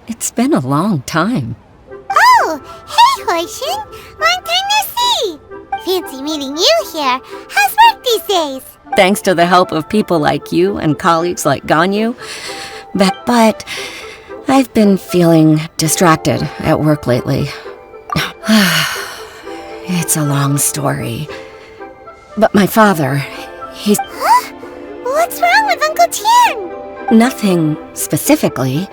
It's been a long time. Oh, hey, Hoishin. Long time no see. Fancy meeting you here. How's work these days? Thanks to the help of people like you and colleagues like Ganyu. But I've been feeling distracted at work lately. It's a long story. But my father, he's... Huh? What's wrong with Uncle Tian? Nothing specifically.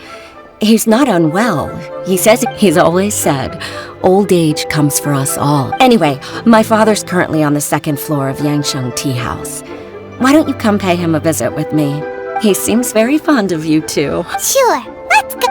He's not unwell. He says he's always said, old age comes for us all. Anyway, my father's currently on the second floor of Yangsheng Tea House. Why don't you come pay him a visit with me? He seems very fond of you too. Sure, let's go.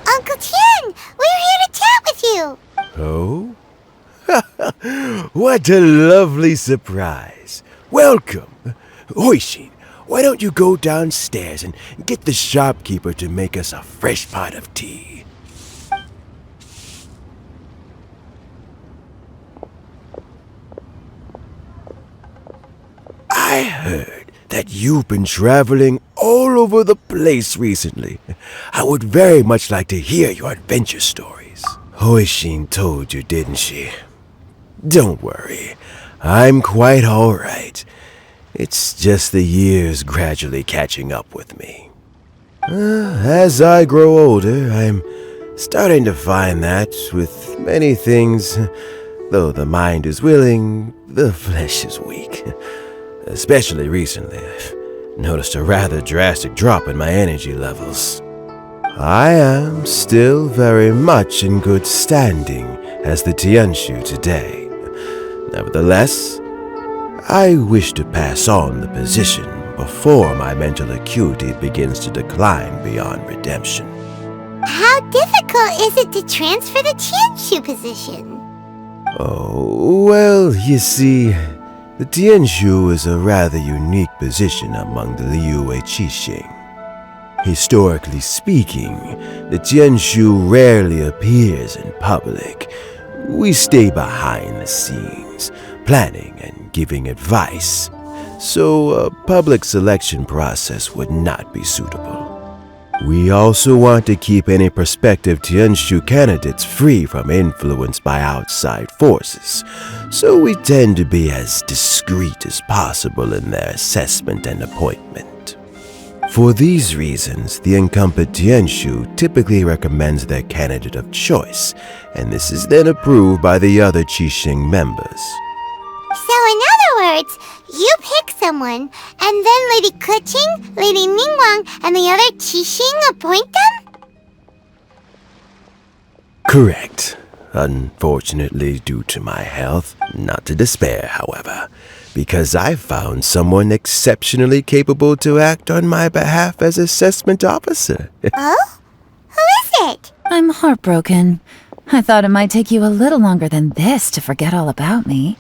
Uncle Tian, we're here to chat with you. Oh? What a lovely surprise. Welcome. Hoishin, why don't you go downstairs and get the shopkeeper to make us a fresh pot of tea? I heard that you've been traveling all over the place recently. I would very much like to hear your adventure stories. Hoishin told you, didn't she? Don't worry, I'm quite alright. It's just the years gradually catching up with me. As I grow older, I'm starting to find that with many things, though the mind is willing, the flesh is weak. Especially recently, I've noticed a rather drastic drop in my energy levels. I am still very much in good standing as the Tianshu today. Nevertheless, I wish to pass on the position before my mental acuity begins to decline beyond redemption. How difficult is it to transfer the Tianshu position? Oh, well, you see, the Tianshu is a rather unique position among the Liyue Qixing. Historically speaking, the Tianshu rarely appears in public. We stay behind the scenes, planning and giving advice, so a public selection process would not be suitable. We also want to keep any prospective Tianshu candidates free from influence by outside forces, so we tend to be as discreet as possible in their assessment and appointment. For these reasons, the incumbent Tianshu typically recommends their candidate of choice, and this is then approved by the other Qixing members. So in other words, you pick someone, and then Lady Keqing, Lady Ningguang, and the other Qixing appoint them? Correct. Unfortunately, due to my health, not to despair, however, because I found someone exceptionally capable to act on my behalf as assessment officer. Oh? Who is it? I'm heartbroken. I thought it might take you a little longer than this to forget all about me.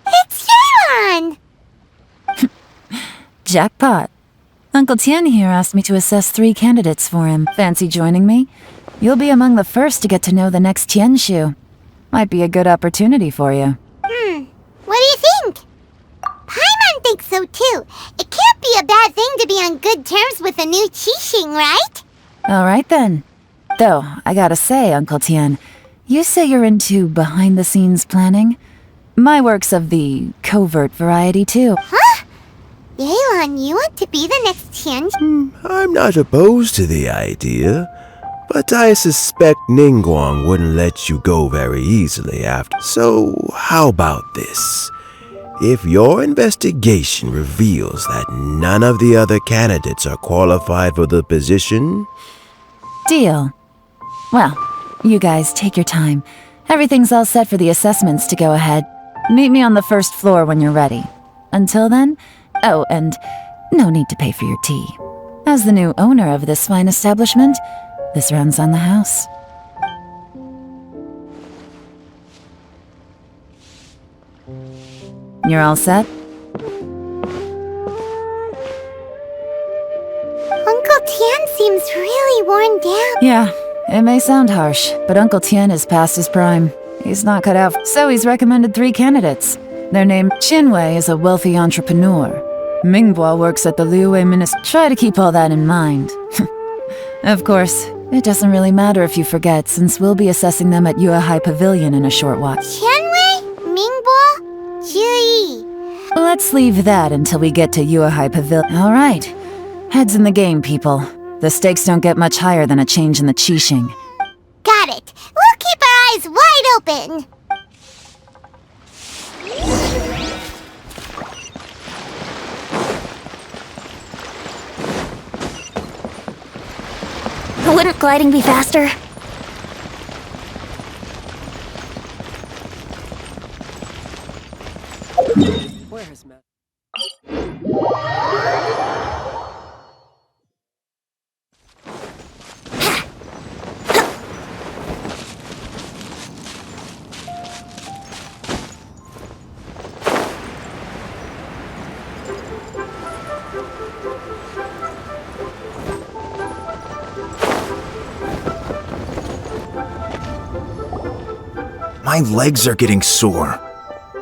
It's Yelan! Jackpot. Uncle Tian here asked me to assess 3 candidates for him. Fancy joining me? You'll be among the first to get to know the next Tianshu. Might be a good opportunity for you. What do you think? Paimon thinks so too. It can't be a bad thing to be on good terms with a new Qixing, right? Alright then. Though, I gotta say, Uncle Tian, you say you're into behind-the-scenes planning? My work's of the covert variety too. Huh? Yelan, you want to be the next Tian? I'm not opposed to the idea, but I suspect Ningguang wouldn't let you go very easily after. So, how about this? If your investigation reveals that none of the other candidates are qualified for the position... Deal. Well, you guys take your time. Everything's all set for the assessments to go ahead. Meet me on the first floor when you're ready. Until then... Oh, and no need to pay for your tea. As the new owner of this fine establishment, this runs on the house. You're all set? Uncle Tian seems really worn down. Yeah, it may sound harsh, but Uncle Tian is past his prime. He's not cut out, so he's recommended 3 candidates. Their name, Qinwei is a wealthy entrepreneur. Mingbo works at the Liyue Ministry. Try to keep all that in mind. Of course, it doesn't really matter if you forget, since we'll be assessing them at Yuehai Pavilion in a short while. Tianwei, Mingbo, Jiyi. Let's leave that until we get to Yuehai Pavilion. Alright, heads in the game, people. The stakes don't get much higher than a change in the Qixing. Got it. We'll keep our eyes wide open. Wouldn't gliding be faster? Where has Matt? My legs are getting sore.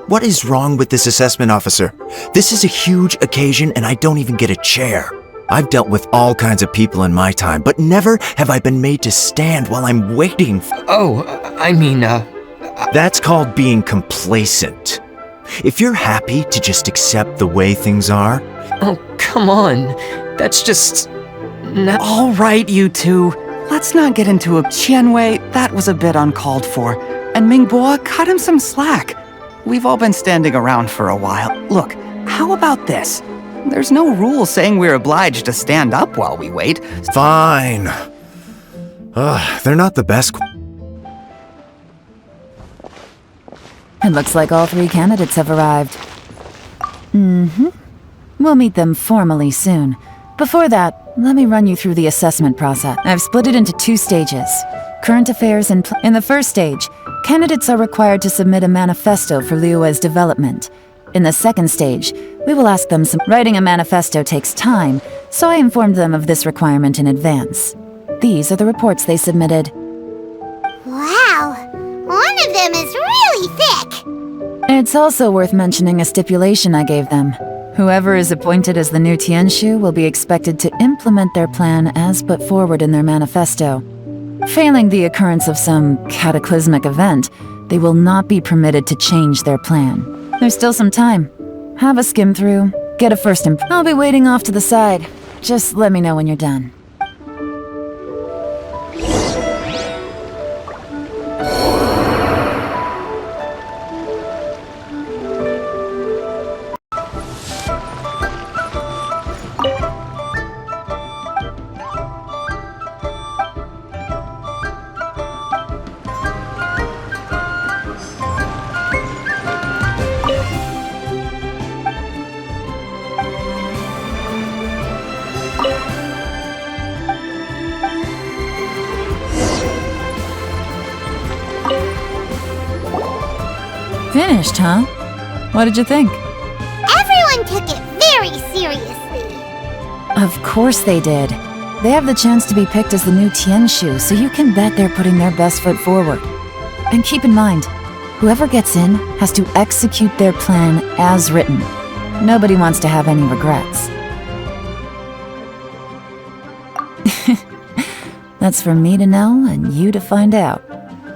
What is wrong with this assessment officer? This is a huge occasion and I don't even get a chair. I've dealt with all kinds of people in my time, but never have I been made to stand while I'm waiting. That's called being complacent. If you're happy to just accept the way things are... Oh, come on. That's just... All right, you two. Let's not get into a Qianwei. That was a bit uncalled for. And Mingbo, cut him some slack. We've all been standing around for a while. Look, how about this? There's no rule saying we're obliged to stand up while we wait. Fine. They're not the best... It looks like all 3 candidates have arrived. We'll meet them formally soon. Before that, let me run you through the assessment process. I've split it into 2 stages. Current affairs and... In the first stage, candidates are required to submit a manifesto for Liyue's development. In the second stage, we will ask them some... Writing a manifesto takes time, so I informed them of this requirement in advance. These are the reports they submitted. Wow, one of them is really thick. It's also worth mentioning a stipulation I gave them. Whoever is appointed as the new Tianshu will be expected to implement their plan as put forward in their manifesto. Failing the occurrence of some cataclysmic event, they will not be permitted to change their plan. There's still some time. Have a skim through, get a first impression. I'll be waiting off to the side. Just let me know when you're done. Finished, huh? What did you think? Everyone took it very seriously. Of course they did. They have the chance to be picked as the new Tianshu, so you can bet they're putting their best foot forward. And keep in mind, whoever gets in has to execute their plan as written. Nobody wants to have any regrets. That's for me to know and you to find out.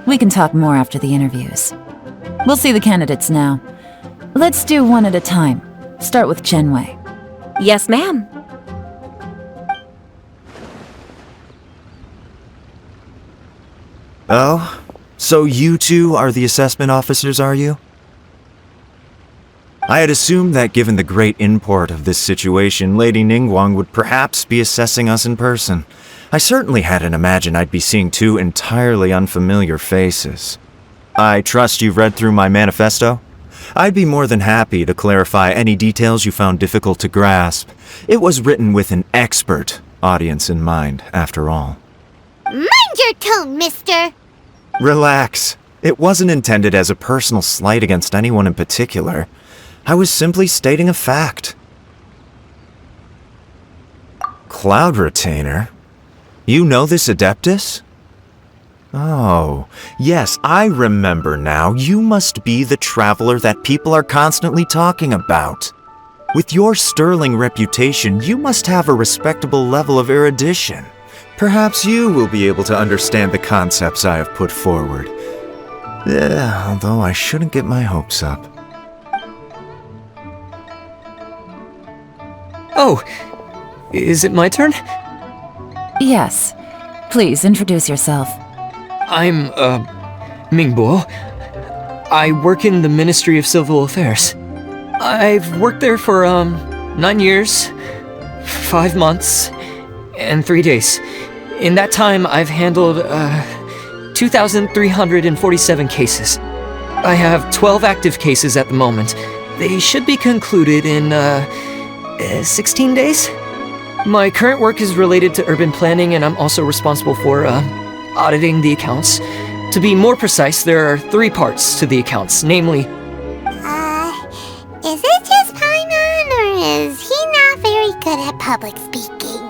We can talk more after the interviews. We'll see the candidates now. Let's do one at a time. Start with Qianwei. Yes, ma'am. Oh, so you two are the assessment officers, are you? I had assumed that given the great import of this situation, Lady Ningguang would perhaps be assessing us in person. I certainly hadn't imagined I'd be seeing two entirely unfamiliar faces. I trust you've read through my manifesto? I'd be more than happy to clarify any details you found difficult to grasp. It was written with an expert audience in mind, after all. Mind your tone, mister! Relax. It wasn't intended as a personal slight against anyone in particular. I was simply stating a fact. Cloud Retainer? You know this Adeptus? Oh, yes, I remember now. You must be the traveler that people are constantly talking about. With your sterling reputation, you must have a respectable level of erudition. Perhaps you will be able to understand the concepts I have put forward. Although I shouldn't get my hopes up. Oh, is it my turn? Yes. Please introduce yourself. I'm, Mingbo. I work in the Ministry of Civil Affairs. I've worked there for, 9 years, 5 months, and 3 days. In that time, I've handled, 2,347 cases. I have 12 active cases at the moment. They should be concluded in, 16 days? My current work is related to urban planning, and I'm also responsible for, auditing the accounts. To be more precise, there are 3 parts to the accounts, namely... Is it just Paimon, or is he not very good at public speaking?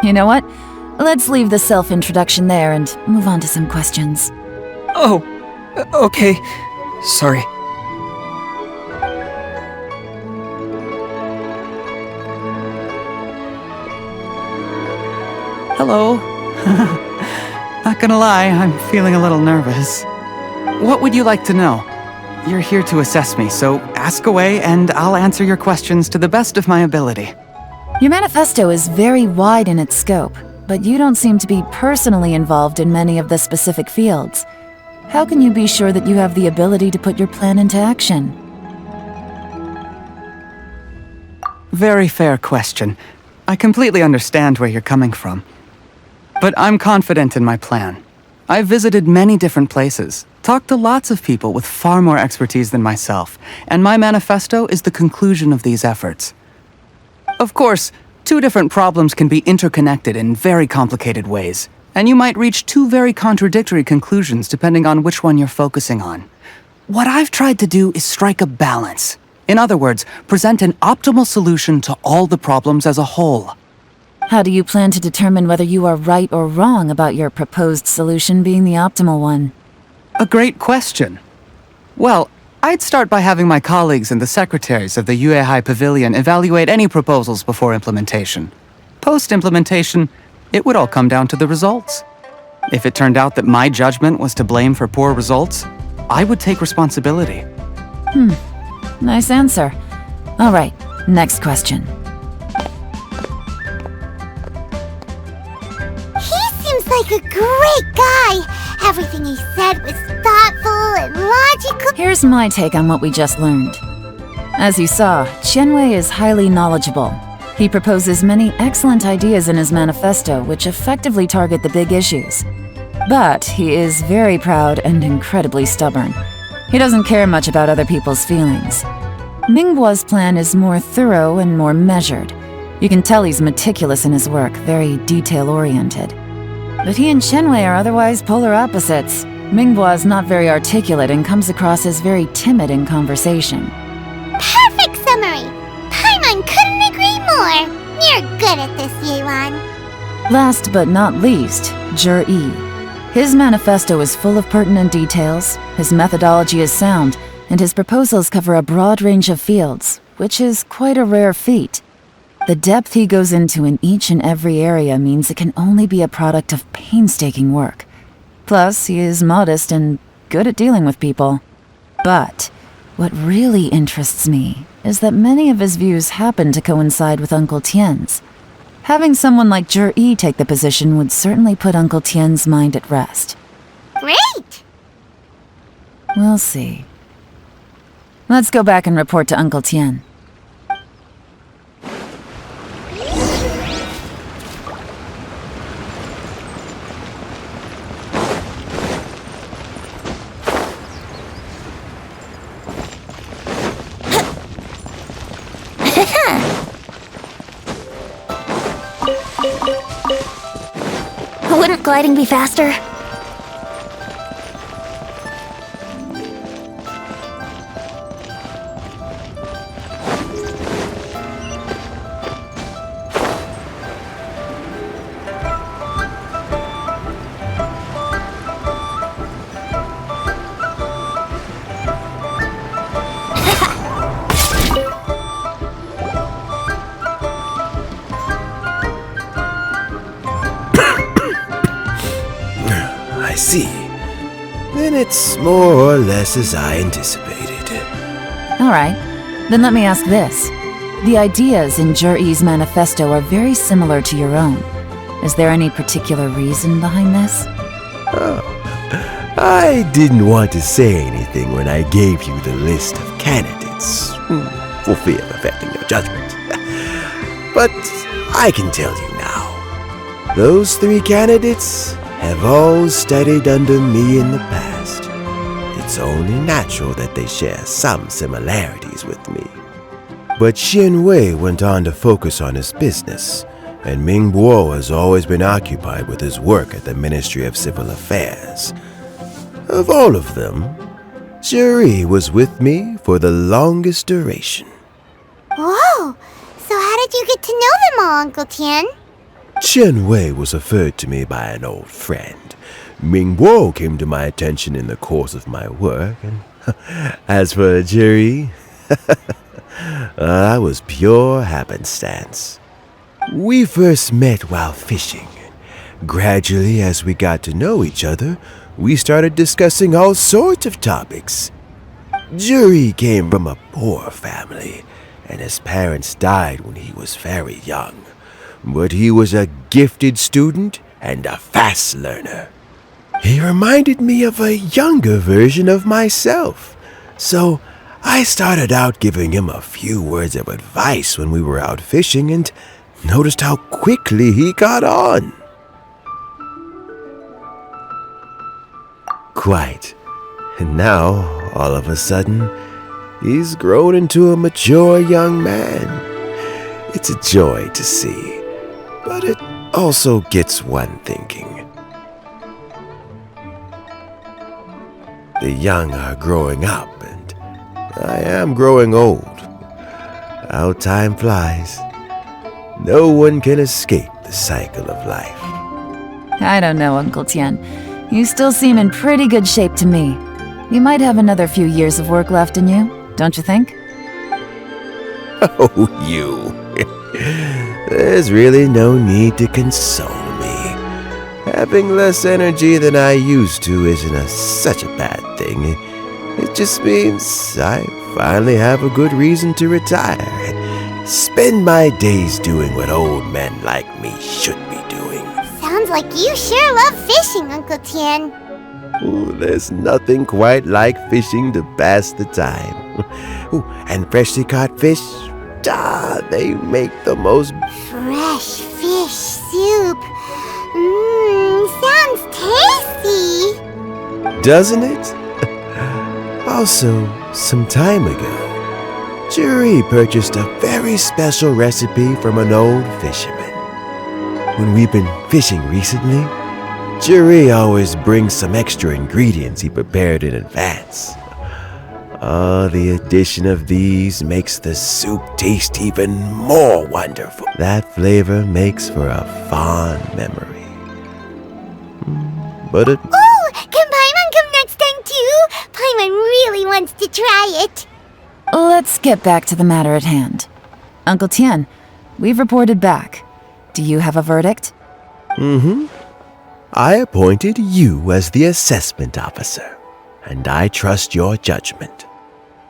You know what? Let's leave the self-introduction there and move on to some questions. Oh, okay. Sorry. Hello. Not gonna lie, I'm feeling a little nervous. What would you like to know? You're here to assess me, so ask away and I'll answer your questions to the best of my ability. Your manifesto is very wide in its scope, but you don't seem to be personally involved in many of the specific fields. How can you be sure that you have the ability to put your plan into action? Very fair question. I completely understand where you're coming from. But I'm confident in my plan. I've visited many different places, talked to lots of people with far more expertise than myself, and my manifesto is the conclusion of these efforts. Of course, 2 different problems can be interconnected in very complicated ways, and you might reach 2 very contradictory conclusions depending on which one you're focusing on. What I've tried to do is strike a balance. In other words, present an optimal solution to all the problems as a whole. How do you plan to determine whether you are right or wrong about your proposed solution being the optimal one? A great question. Well, I'd start by having my colleagues and the secretaries of the Yuehai Pavilion evaluate any proposals before implementation. Post-implementation, it would all come down to the results. If it turned out that my judgment was to blame for poor results, I would take responsibility. Nice answer. All right, next question. He seems like a great guy. Everything he said was thoughtful and logical. Here's my take on what we just learned. As you saw, Qianwei is highly knowledgeable. He proposes many excellent ideas in his manifesto which effectively target the big issues. But he is very proud and incredibly stubborn. He doesn't care much about other people's feelings. Mingbo's plan is more thorough and more measured. You can tell he's meticulous in his work, very detail-oriented. But he and Qianwei are otherwise polar opposites. Mingbo is not very articulate and comes across as very timid in conversation. Perfect summary. Paimon couldn't agree more. You're good at this, Yelan. Last but not least, Yi. His manifesto is full of pertinent details, his methodology is sound, and his proposals cover a broad range of fields, which is quite a rare feat. The depth he goes into in each and every area means it can only be a product of painstaking work. Plus, he is modest and good at dealing with people. But what really interests me is that many of his views happen to coincide with Uncle Tien's. Having someone like Yi take the position would certainly put Uncle Tien's mind at rest. Great! We'll see. Let's go back and report to Uncle Tien. Wouldn't gliding be faster? I see. Then it's more or less as I anticipated. Alright, then let me ask this. The ideas in Yi's manifesto are very similar to your own. Is there any particular reason behind this? I didn't want to say anything when I gave you the list of candidates, for fear of affecting your judgment. But I can tell you now. Those 3 candidates have all studied under me in the past. It's only natural that they share some similarities with me. But Xin Wei went on to focus on his business, and Ming Bo has always been occupied with his work at the Ministry of Civil Affairs. Of all of them, Yi was with me for the longest duration. Whoa! So how did you get to know them all, Uncle Tien? Chen Wei was referred to me by an old friend. Ming Bo came to my attention in the course of my work, and as for Yi, I was pure happenstance. We first met while fishing. Gradually, as we got to know each other, we started discussing all sorts of topics. Yi came from a poor family, and his parents died when he was very young. But he was a gifted student and a fast learner. He reminded me of a younger version of myself, so I started out giving him a few words of advice when we were out fishing and noticed how quickly he got on. Quite. And now, all of a sudden, he's grown into a mature young man. It's a joy to see. But it also gets one thinking. The young are growing up, and I am growing old. How time flies. No one can escape the cycle of life. I don't know, Uncle Tien. You still seem in pretty good shape to me. You might have another few years of work left in you, don't you think? Oh, you. There's really no need to console me. Having less energy than I used to isn't such a bad thing. It just means I finally have a good reason to retire and spend my days doing what old men like me should be doing. Sounds like you sure love fishing, Uncle Tien. Ooh, there's nothing quite like fishing to pass the time. Ooh, and freshly caught fish, they make the most Fresh fish soup. Sounds tasty. doesn't it? Also, some time ago, Yi purchased a very special recipe from an old fisherman. When we've been fishing recently, Yi always brings some extra ingredients he prepared in advance. The addition of these makes the soup taste even more wonderful. That flavor makes for a fond memory. But it... Oh, can Paimon come next time too? Paimon really wants to try it. Let's get back to the matter at hand. Uncle Tien, we've reported back. Do you have a verdict? I appointed you as the assessment officer, and I trust your judgment.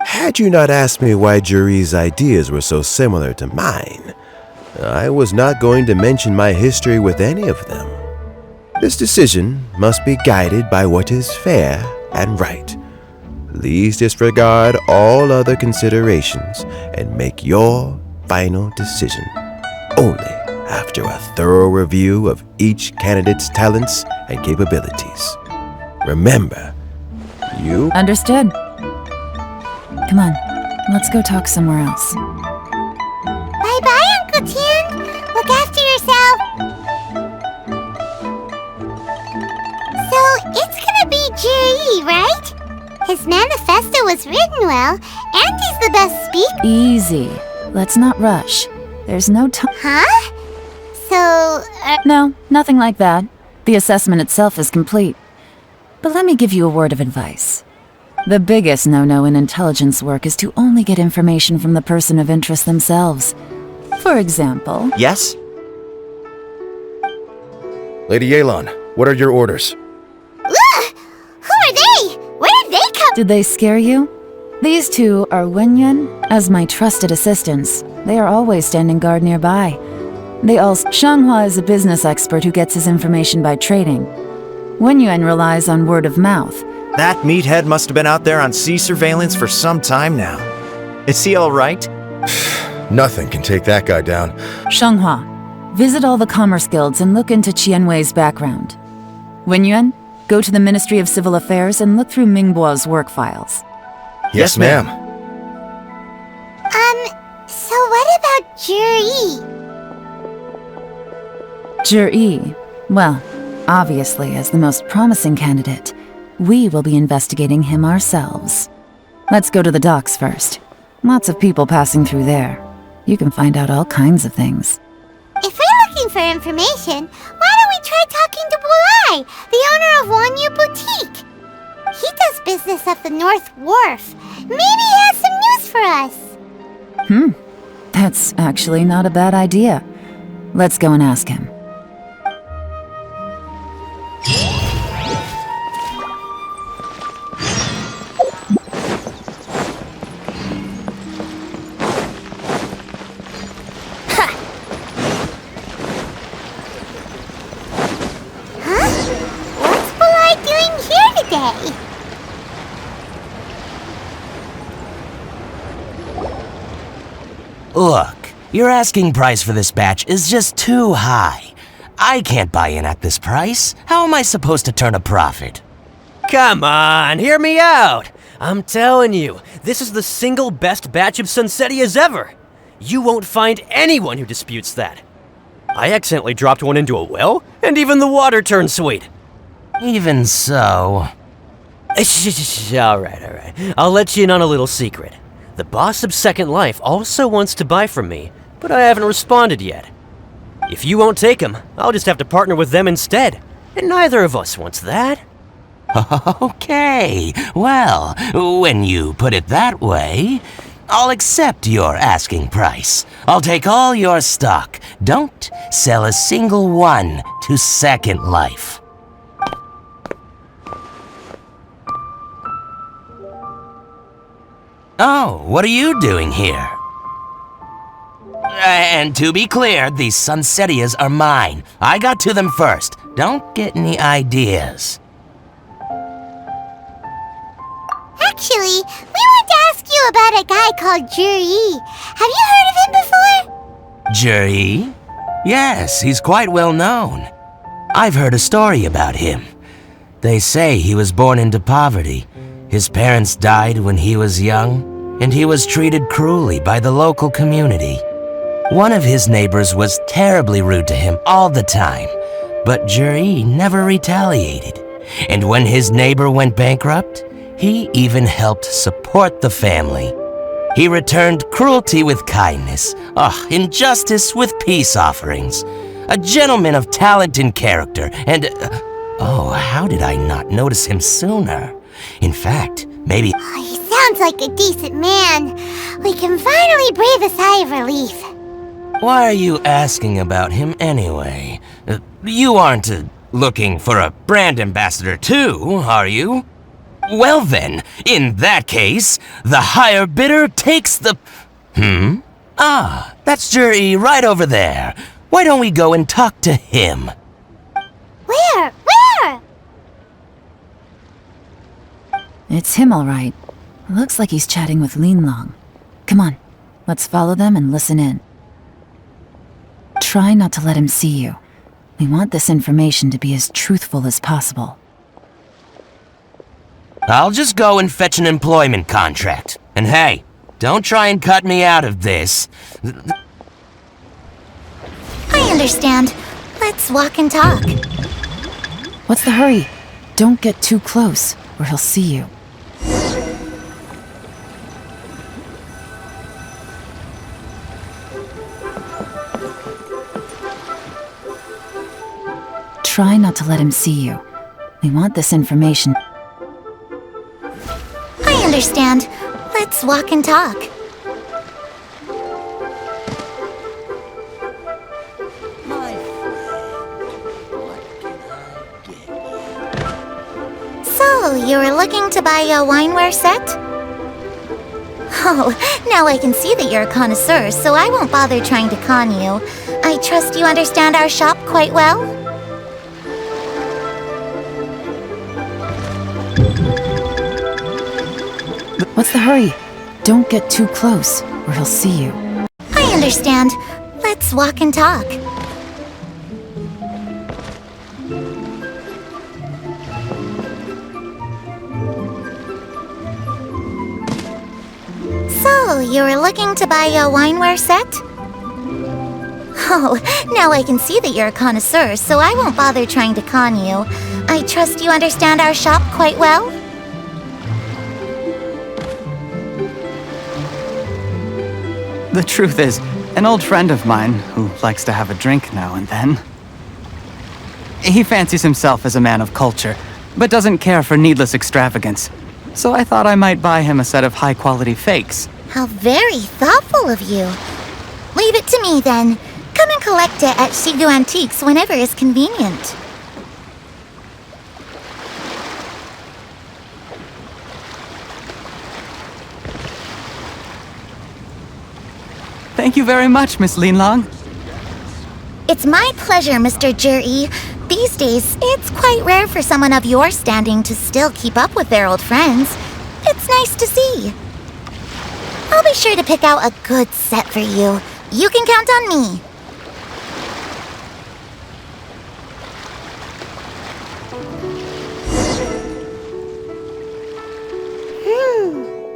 Had you not asked me why Juri's ideas were so similar to mine, I was not going to mention my history with any of them. This decision must be guided by what is fair and right. Please disregard all other considerations and make your final decision only after a thorough review of each candidate's talents and capabilities. Remember, you... Understood. Come on, let's go talk somewhere else. Bye-bye, Uncle Tien. Look after yourself. So, it's gonna be Juri, right? His manifesto was written well, and he's the best speaker. Easy. Let's not rush. There's no time. Huh? So, No, nothing like that. The assessment itself is complete. But let me give you a word of advice. The biggest no-no in intelligence work is to only get information from the person of interest themselves. For example... Yes? Lady Yelan, what are your orders? ugh! Who are they? Where did they come? Did they scare you? These two are Wenyuan as my trusted assistants. They are always standing guard nearby. They also... Xianghua is a business expert who gets his information by trading. Wenyuan relies on word of mouth. That meathead must have been out there on sea surveillance for some time now. Is he all right? Nothing can take that guy down. Xianghua, visit all the commerce guilds and look into Qianwei's background. Wenyuan, go to the Ministry of Civil Affairs and look through Mingbo's work files. Yes, ma'am. So what about Juri? Juri, well, obviously as the most promising candidate, we will be investigating him ourselves. Let's go to the docks first. Lots of people passing through there. You can find out all kinds of things. If we're looking for information, why don't we try talking to Bulai, the owner of Wanyu Boutique? He does business at the North Wharf. Maybe he has some news for us. That's actually not a bad idea. Let's go and ask him. What's Bulai doing here today? Look, your asking price for this batch is just too high. I can't buy in at this price. How am I supposed to turn a profit? Come on, hear me out. I'm telling you, this is the single best batch of Sunsettias ever. You won't find anyone who disputes that. I accidentally dropped one into a well, and even the water turned sweet. Even so... Alright. I'll let you in on a little secret. The boss of Second Life also wants to buy from me, but I haven't responded yet. If you won't take him, I'll just have to partner with them instead, and neither of us wants that. Okay, well, when you put it that way, I'll accept your asking price. I'll take all your stock. Don't sell a single one to Second Life. Oh, what are you doing here? And to be clear, these Sunsettias are mine. I got to them first. Don't get any ideas. Actually, we want to ask you about a guy called Juri. Have you heard of him before? Juri? Yes, he's quite well known. I've heard a story about him. They say he was born into poverty. His parents died when he was young, and he was treated cruelly by the local community. One of his neighbors was terribly rude to him all the time, but Juri never retaliated. And when his neighbor went bankrupt, he even helped support the family. He returned cruelty with kindness, injustice with peace offerings. A gentleman of talent and character, and... how did I not notice him sooner? In fact, maybe... Oh, he sounds like a decent man. We can finally breathe a sigh of relief. Why are you asking about him anyway? You aren't looking for a brand ambassador too, are you? Well then, in that case, the higher bidder takes the... Ah, that's Zhiri right over there. Why don't we go and talk to him? Where? Where? It's him, all right. Looks like he's chatting with Linlong. Come on, let's follow them and listen in. Try not to let him see you. We want this information to be as truthful as possible. I'll just go and fetch an employment contract. And hey, don't try and cut me out of this. I understand. Let's walk and talk. What's the hurry? Don't get too close, or he'll see you. Try not to let him see you. We want this information. I understand. Let's walk and talk. So, you were looking to buy a wineware set? Oh, now I can see that you're a connoisseur, so I won't bother trying to con you. I trust you understand our shop quite well? What's the hurry? Don't get too close, or he'll see you. I understand. Let's walk and talk. So, you were looking to buy a wineware set? Oh, now I can see that you're a connoisseur, so I won't bother trying to con you. I trust you understand our shop quite well? The truth is, an old friend of mine who likes to have a drink now and then. He fancies himself as a man of culture, but doesn't care for needless extravagance. So I thought I might buy him a set of high-quality fakes. How very thoughtful of you. Leave it to me then. Come and collect it at Shigu Antiques whenever is convenient. Thank you very much, Miss Linlong. It's my pleasure, Mr. Zhiri. These days, it's quite rare for someone of your standing to still keep up with their old friends. It's nice to see. I'll be sure to pick out a good set for you. You can count on me.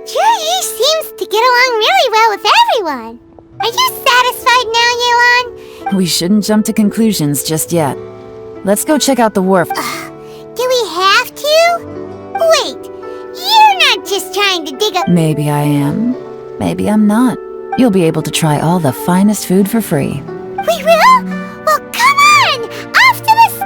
Zhiri seems to get along really well with everyone. Are you satisfied now, Yelan? We shouldn't jump to conclusions just yet. Let's go check out the wharf. Do we have to? Wait, you're not just trying to dig up... Maybe I am. Maybe I'm not. You'll be able to try all the finest food for free. We will? Well, come on! Off to this...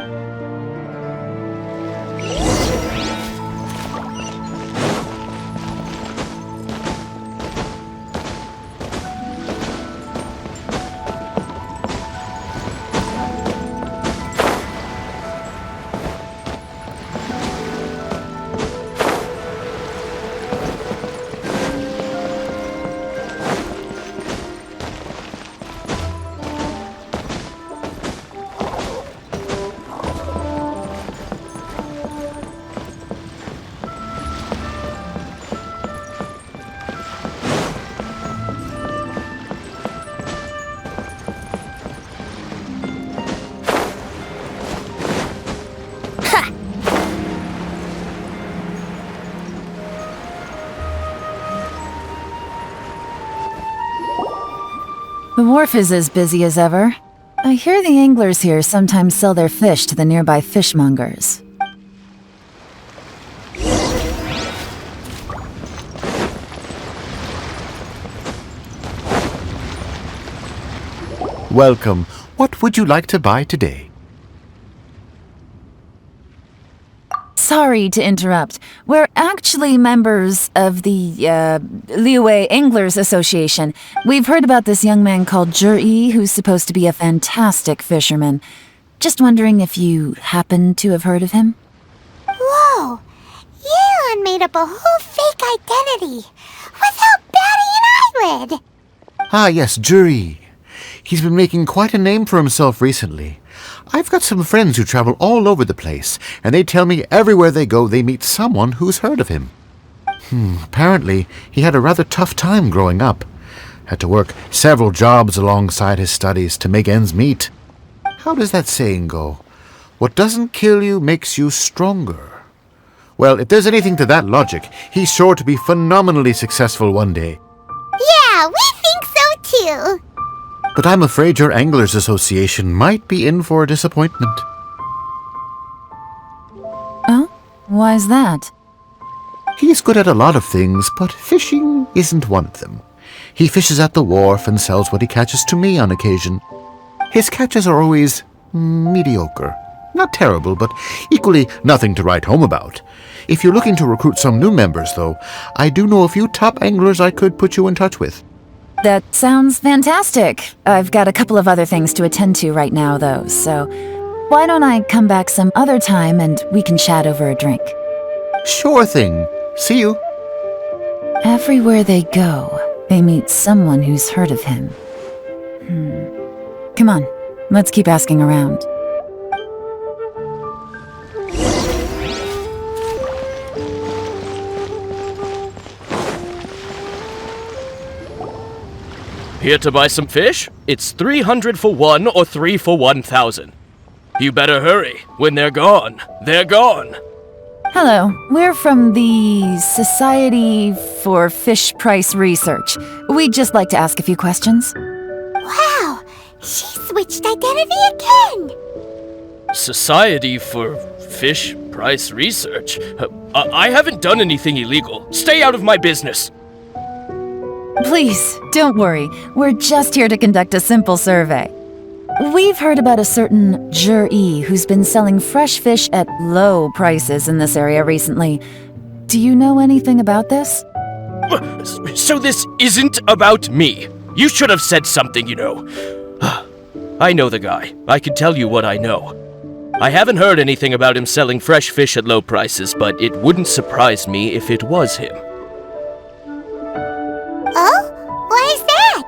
The wharf is as busy as ever. I hear the anglers here sometimes sell their fish to the nearby fishmongers. Welcome. What would you like to buy today? Sorry to interrupt. We're actually members of the, Liyue Anglers Association. We've heard about this young man called Zhiri, who's supposed to be a fantastic fisherman. Just wondering if you happen to have heard of him? Whoa! Yelan made up a whole fake identity without batting an eyelid. Ah, yes, Juri. He's been making quite a name for himself recently. I've got some friends who travel all over the place, and they tell me everywhere they go they meet someone who's heard of him. Apparently, he had a rather tough time growing up. Had to work several jobs alongside his studies to make ends meet. How does that saying go? What doesn't kill you makes you stronger. Well, if there's anything to that logic, he's sure to be phenomenally successful one day. Yeah, we think so too. But I'm afraid your Anglers Association might be in for a disappointment. Oh? Why's that? He's good at a lot of things, but fishing isn't one of them. He fishes at the wharf and sells what he catches to me on occasion. His catches are always mediocre. Not terrible, but equally nothing to write home about. If you're looking to recruit some new members, though, I do know a few top anglers I could put you in touch with. That sounds fantastic. I've got a couple of other things to attend to right now, though, so why don't I come back some other time and we can chat over a drink? Sure thing. See you. Everywhere they go, they meet someone who's heard of him. Come on, let's keep asking around. Here to buy some fish? It's 300 for one or 3 for 1,000. You better hurry. When they're gone, they're gone. Hello, we're from the Society for Fish Price Research. We'd just like to ask a few questions. Wow, she switched identity again. Society for Fish Price Research? I haven't done anything illegal. Stay out of my business. Please, don't worry. We're just here to conduct a simple survey. We've heard about a certain Juri who's been selling fresh fish at low prices in this area recently. Do you know anything about this? So this isn't about me. You should have said something, you know. I know the guy. I can tell you what I know. I haven't heard anything about him selling fresh fish at low prices, but it wouldn't surprise me if it was him. Oh? Why is that?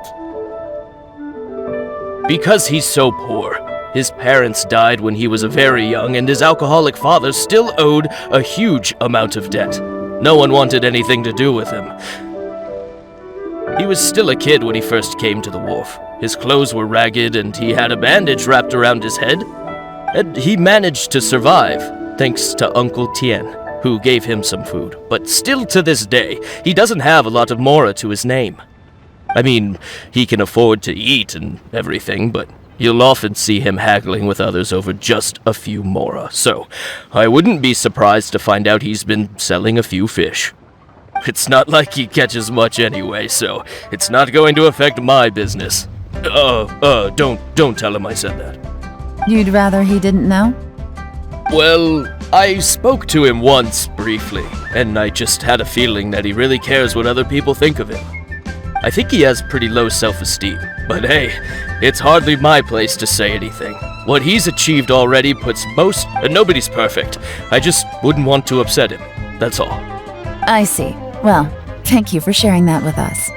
Because he's so poor. His parents died when he was very young, and his alcoholic father still owed a huge amount of debt. No one wanted anything to do with him. He was still a kid when he first came to the wharf. His clothes were ragged, and he had a bandage wrapped around his head. And he managed to survive, thanks to Uncle Tien, who gave him some food. But still to this day, he doesn't have a lot of mora to his name. I mean, he can afford to eat and everything, but you'll often see him haggling with others over just a few mora. So, I wouldn't be surprised to find out he's been selling a few fish. It's not like he catches much anyway, so it's not going to affect my business. Don't tell him I said that. You'd rather he didn't know? Well, I spoke to him once, briefly, and I just had a feeling that he really cares what other people think of him. I think he has pretty low self-esteem, but hey, it's hardly my place to say anything. What he's achieved already puts most... nobody's perfect. I just wouldn't want to upset him, that's all. I see. Well, thank you for sharing that with us.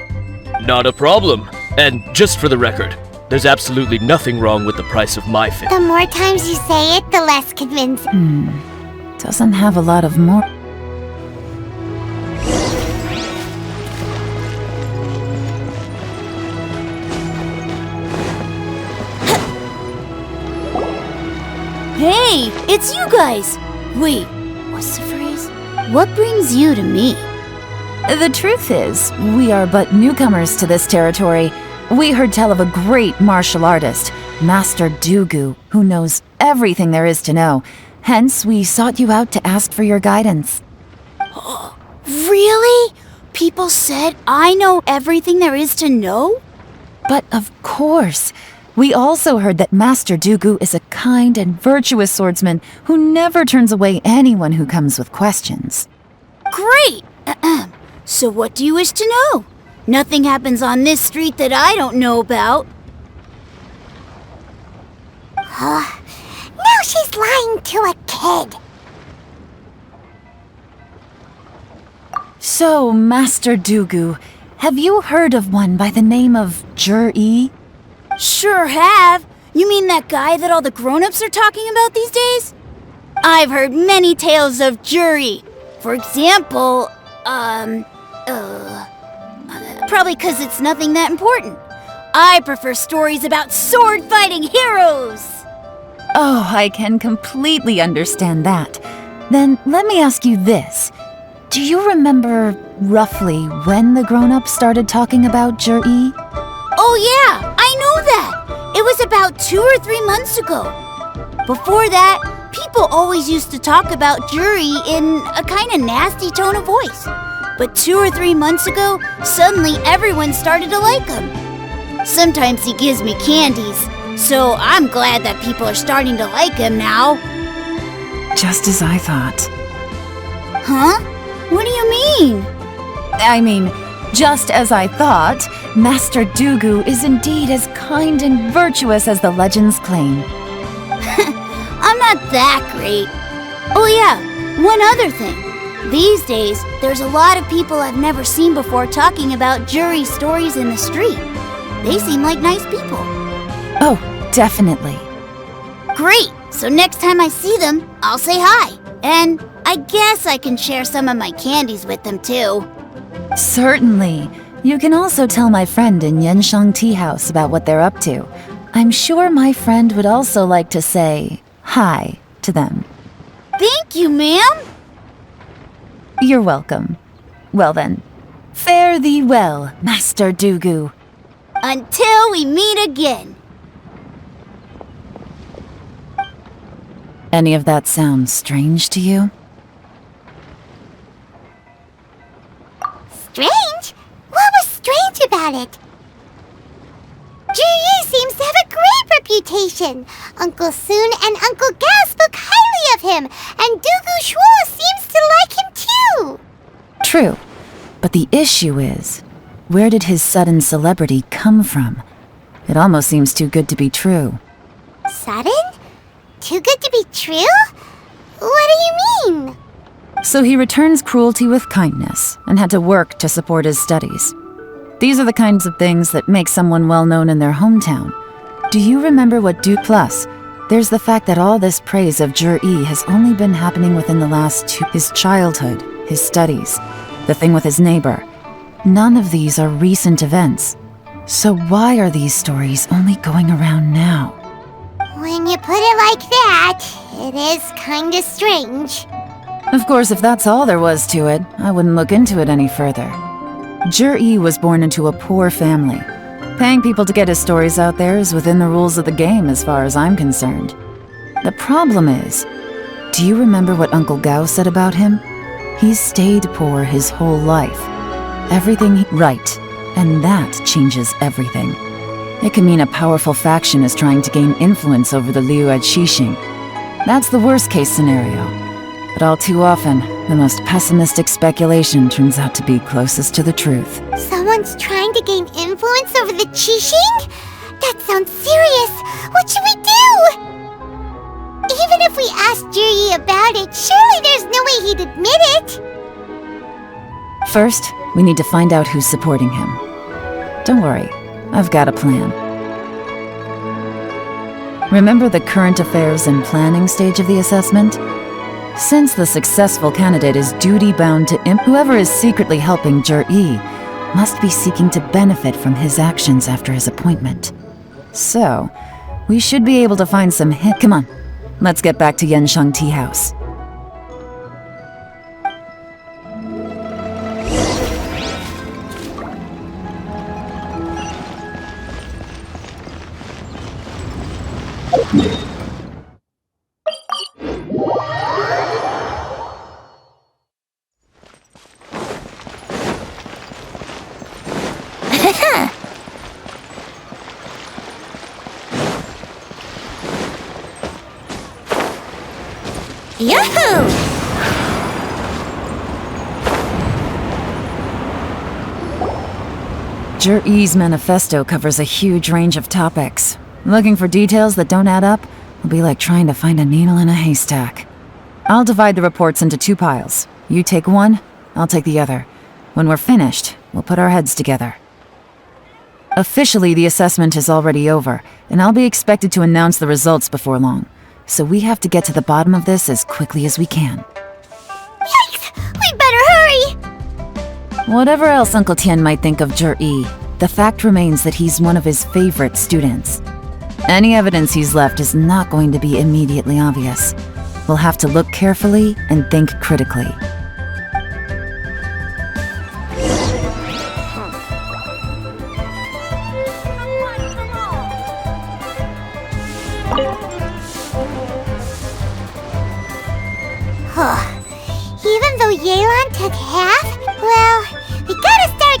Not a problem. And just for the record, there's absolutely nothing wrong with the price of my fish. The more times you say it, the less convincing. Doesn't have a lot of more... Hey, it's you guys! Wait, what's the phrase? What brings you to me? The truth is, we are but newcomers to this territory. We heard tell of a great martial artist, Master Dugu, who knows everything there is to know. Hence, we sought you out to ask for your guidance. Really? People said I know everything there is to know? But of course. We also heard that Master Dugu is a kind and virtuous swordsman who never turns away anyone who comes with questions. Great! So what do you wish to know? Nothing happens on this street that I don't know about. Now she's lying to a kid. So, Master Dugu, have you heard of one by the name of Zhi? Sure have. You mean that guy that all the grown-ups are talking about these days? I've heard many tales of Zhi. For example, probably 'cause it's nothing that important. I prefer stories about sword-fighting heroes! Oh, I can completely understand that. Then let me ask you this. Do you remember roughly when the grown-ups started talking about Zhi? Oh yeah, I know that! It was about 2 or 3 months ago. Before that, people always used to talk about Zhi in a kind of nasty tone of voice. But 2 or 3 months ago, suddenly everyone started to like him. Sometimes he gives me candies, so I'm glad that people are starting to like him now. Just as I thought. Huh? What do you mean? I mean, just as I thought, Master Dugu is indeed as kind and virtuous as the legends claim. I'm not that great. Oh yeah, one other thing. These days, there's a lot of people I've never seen before talking about Zhi stories in the street. They seem like nice people. Oh, definitely. Great! So next time I see them, I'll say hi. And I guess I can share some of my candies with them too. Certainly. You can also tell my friend in Yansheng Tea House about what they're up to. I'm sure my friend would also like to say hi to them. Thank you, ma'am! You're welcome. Well then, fare thee well, Master Dugu. Until we meet again. Any of that sound strange to you? Strange? What was strange about it? Zhi seems to have a great reputation. Uncle Soon and Uncle Gao spoke highly of him, and Dugu Shuo seems to like him too. True, but the issue is, where did his sudden celebrity come from? It almost seems too good to be true. Sudden? Too good to be true? What do you mean? So he returns cruelty with kindness and had to work to support his studies. These are the kinds of things that make someone well known in their hometown. Do you remember what Plus? There's the fact that all this praise of Zhi has only been happening within the last his childhood, his studies, the thing with his neighbor. None of these are recent events. So why are these stories only going around now? When you put it like that, it is kinda strange. Of course, if that's all there was to it, I wouldn't look into it any further. Zhi was born into a poor family. Paying people to get his stories out there is within the rules of the game as far as I'm concerned. The problem is, do you remember what Uncle Gao said about him? He's stayed poor his whole life. Right, and that changes everything. It can mean a powerful faction is trying to gain influence over the Liu at Xixing. That's the worst case scenario. But all too often, the most pessimistic speculation turns out to be closest to the truth. Someone's trying to gain influence over the Qixing? That sounds serious. What should we do? Even if we asked Zhi about it, surely there's no way he'd admit it. First, we need to find out who's supporting him. Don't worry, I've got a plan. Remember the current affairs and planning stage of the assessment? Since the successful candidate is duty-bound to whoever is secretly helping Zhi must be seeking to benefit from his actions after his appointment. So, we should be able to find some Come on, let's get back to Yansheng Tea House. Yoo-hoo! Zhi's manifesto covers a huge range of topics. Looking for details that don't add up will be like trying to find a needle in a haystack. I'll divide the reports into 2 piles. You take one, I'll take the other. When we're finished, we'll put our heads together. Officially, the assessment is already over, and I'll be expected to announce the results before long. So we have to get to the bottom of this as quickly as we can. Yikes! We better hurry! Whatever else Uncle Tian might think of Zhi, the fact remains that he's one of his favorite students. Any evidence he's left is not going to be immediately obvious. We'll have to look carefully and think critically. Even though Yelan took half, well, we gotta start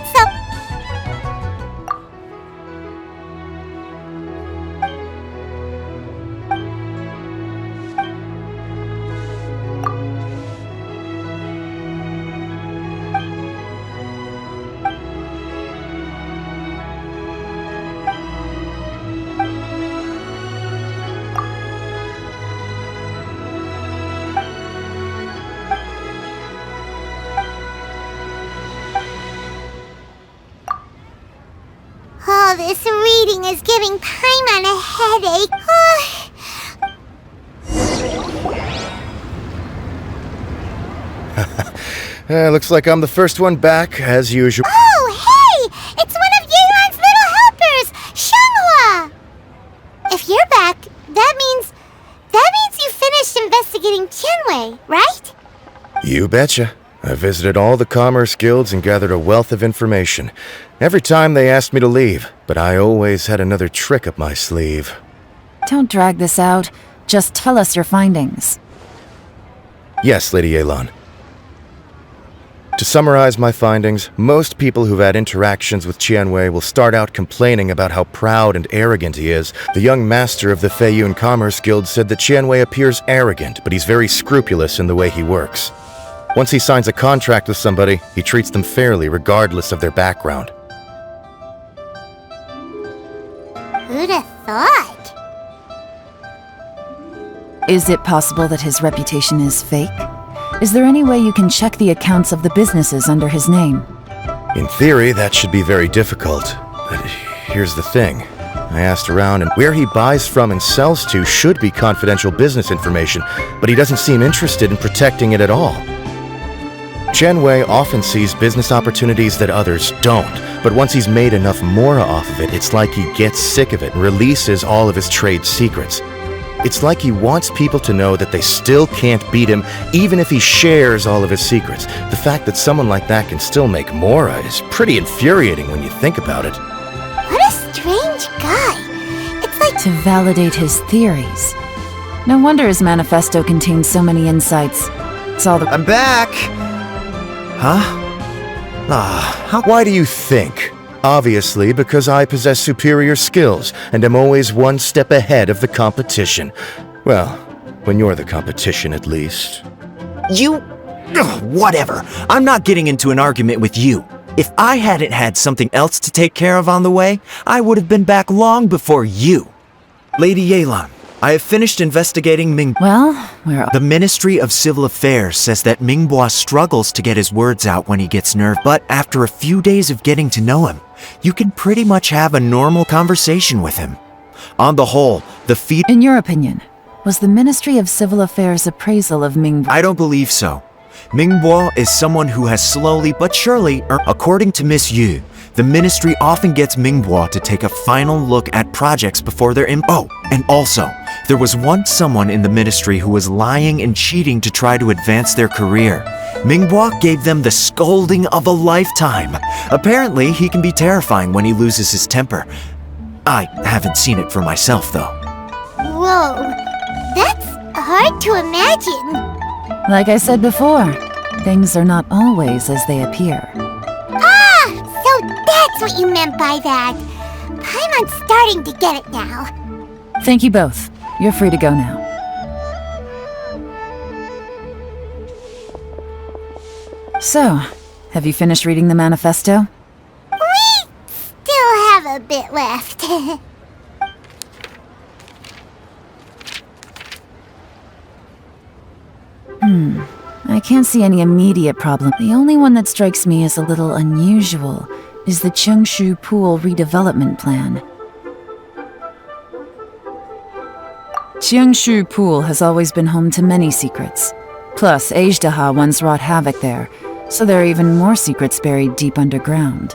Oh, this reading is giving Paimon a headache. Looks like I'm the first one back, as usual. Oh, hey! It's one of Yelan's little helpers, Xianghua! If you're back, that means you finished investigating Tianwei, right? You betcha. I visited all the commerce guilds and gathered a wealth of information. Every time they asked me to leave, but I always had another trick up my sleeve. Don't drag this out. Just tell us your findings. Yes, Lady Yelan. To summarize my findings, most people who've had interactions with Tianwei will start out complaining about how proud and arrogant he is. The young master of the Feiyun Commerce Guild said that Tianwei appears arrogant, but he's very scrupulous in the way he works. Once he signs a contract with somebody, he treats them fairly regardless of their background. Who'd have thought? Is it possible that his reputation is fake? Is there any way you can check the accounts of the businesses under his name? In theory, that should be very difficult. But here's the thing. I asked around, and where he buys from and sells to should be confidential business information, but he doesn't seem interested in protecting it at all. Tianwei often sees business opportunities that others don't, but once he's made enough mora off of it, it's like he gets sick of it and releases all of his trade secrets. It's like he wants people to know that they still can't beat him, even if he shares all of his secrets. The fact that someone like that can still make mora is pretty infuriating when you think about it. What a strange guy. It's like... To validate his theories. No wonder his manifesto contains so many insights. It's all the... I'm back! Huh? Why do you think? Obviously, because I possess superior skills and am always one step ahead of the competition. Well, when you're the competition, at least. You... Ugh, whatever. I'm not getting into an argument with you. If I hadn't had something else to take care of on the way, I would have been back long before you. Lady Yelan, I have finished investigating Ming... Well, we're... The Ministry of Civil Affairs says that Mingbua struggles to get his words out when he gets nerved, but after a few days of getting to know him, you can pretty much have a normal conversation with him. On the whole, the feed... In your opinion, was the Ministry of Civil Affairs' appraisal of Mingbua... I don't believe so. Mingbua is someone who has slowly but surely... According to Miss Yu, the Ministry often gets Mingbua to take a final look at projects before they're in... Oh, and also, there was once someone in the Ministry who was lying and cheating to try to advance their career. Mingbua gave them the scolding of a lifetime. Apparently, he can be terrifying when he loses his temper. I haven't seen it for myself, though. Whoa, that's hard to imagine. Like I said before, things are not always as they appear. Ah, so that's what you meant by that. Paimon's starting to get it now. Thank you both. You're free to go now. So, have you finished reading the manifesto? We still have a bit left. I can't see any immediate problem. The only one that strikes me as a little unusual is the Chengshu Pool redevelopment plan. Chengshu Pool has always been home to many secrets. Plus, Tσdσs once wrought havoc there, so there are even more secrets buried deep underground.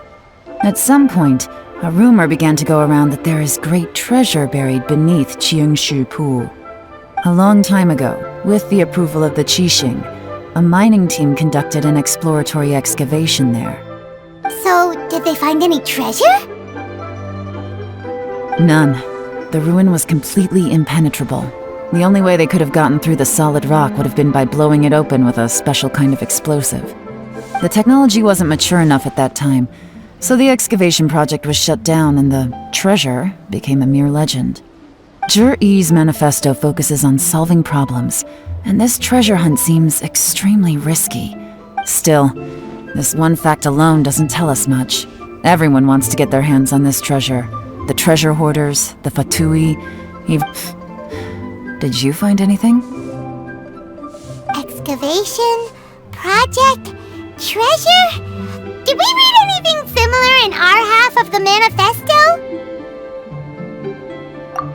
At some point, a rumor began to go around that there is great treasure buried beneath Chengshu Pool. A long time ago, with the approval of the Qixing, a mining team conducted an exploratory excavation there. So, did they find any treasure? None. The ruin was completely impenetrable. The only way they could have gotten through the solid rock would have been by blowing it open with a special kind of explosive. The technology wasn't mature enough at that time, so the excavation project was shut down and the treasure became a mere legend. Zhiyi's manifesto focuses on solving problems, and this treasure hunt seems extremely risky. Still, this one fact alone doesn't tell us much. Everyone wants to get their hands on this treasure. The treasure hoarders, the Fatui, even... Did you find anything? Excavation? Project? Treasure? Did we read anything similar in our half of the manifesto?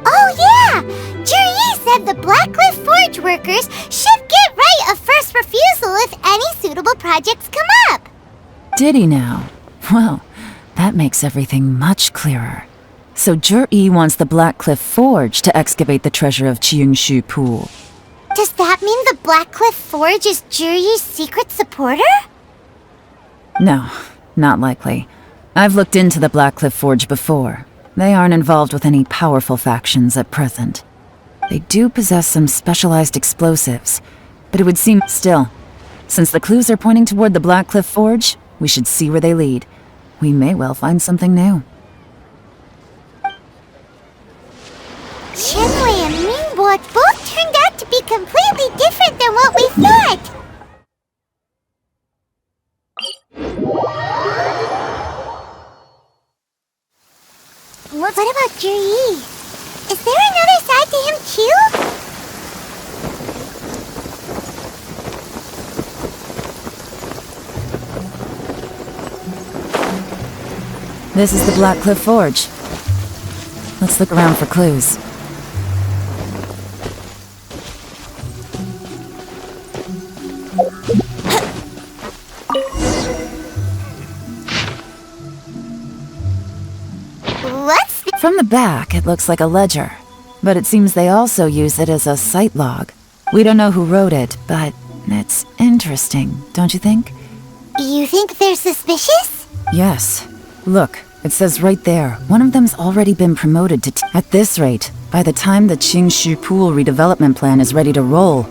Oh yeah! Zhiyi said the Blackcliff Forge workers should get right of first refusal if any suitable projects come up. Did he now? Well, that makes everything much clearer. So Zhiyi wants the Blackcliff Forge to excavate the treasure of Chengshu Pool. Does that mean the Blackcliff Forge is Zhiyi's secret supporter? No, not likely. I've looked into the Blackcliff Forge before. They aren't involved with any powerful factions at present. They do possess some specialized explosives, but it would seem still. Since the clues are pointing toward the Blackcliff Forge, we should see where they lead. We may well find something new. Shenwei and Mingbo both turned out to be completely different than what we thought. What about Zhiyi? Is there another side to him too? This is the Blackcliff Forge. Let's look around for clues. From the back, it looks like a ledger, but it seems they also use it as a site log. We don't know who wrote it, but it's interesting, don't you think? You think they're suspicious? Yes. Look, it says right there, one of them's already been promoted to at this rate, by the time the Chengshu Pool redevelopment plan is ready to roll,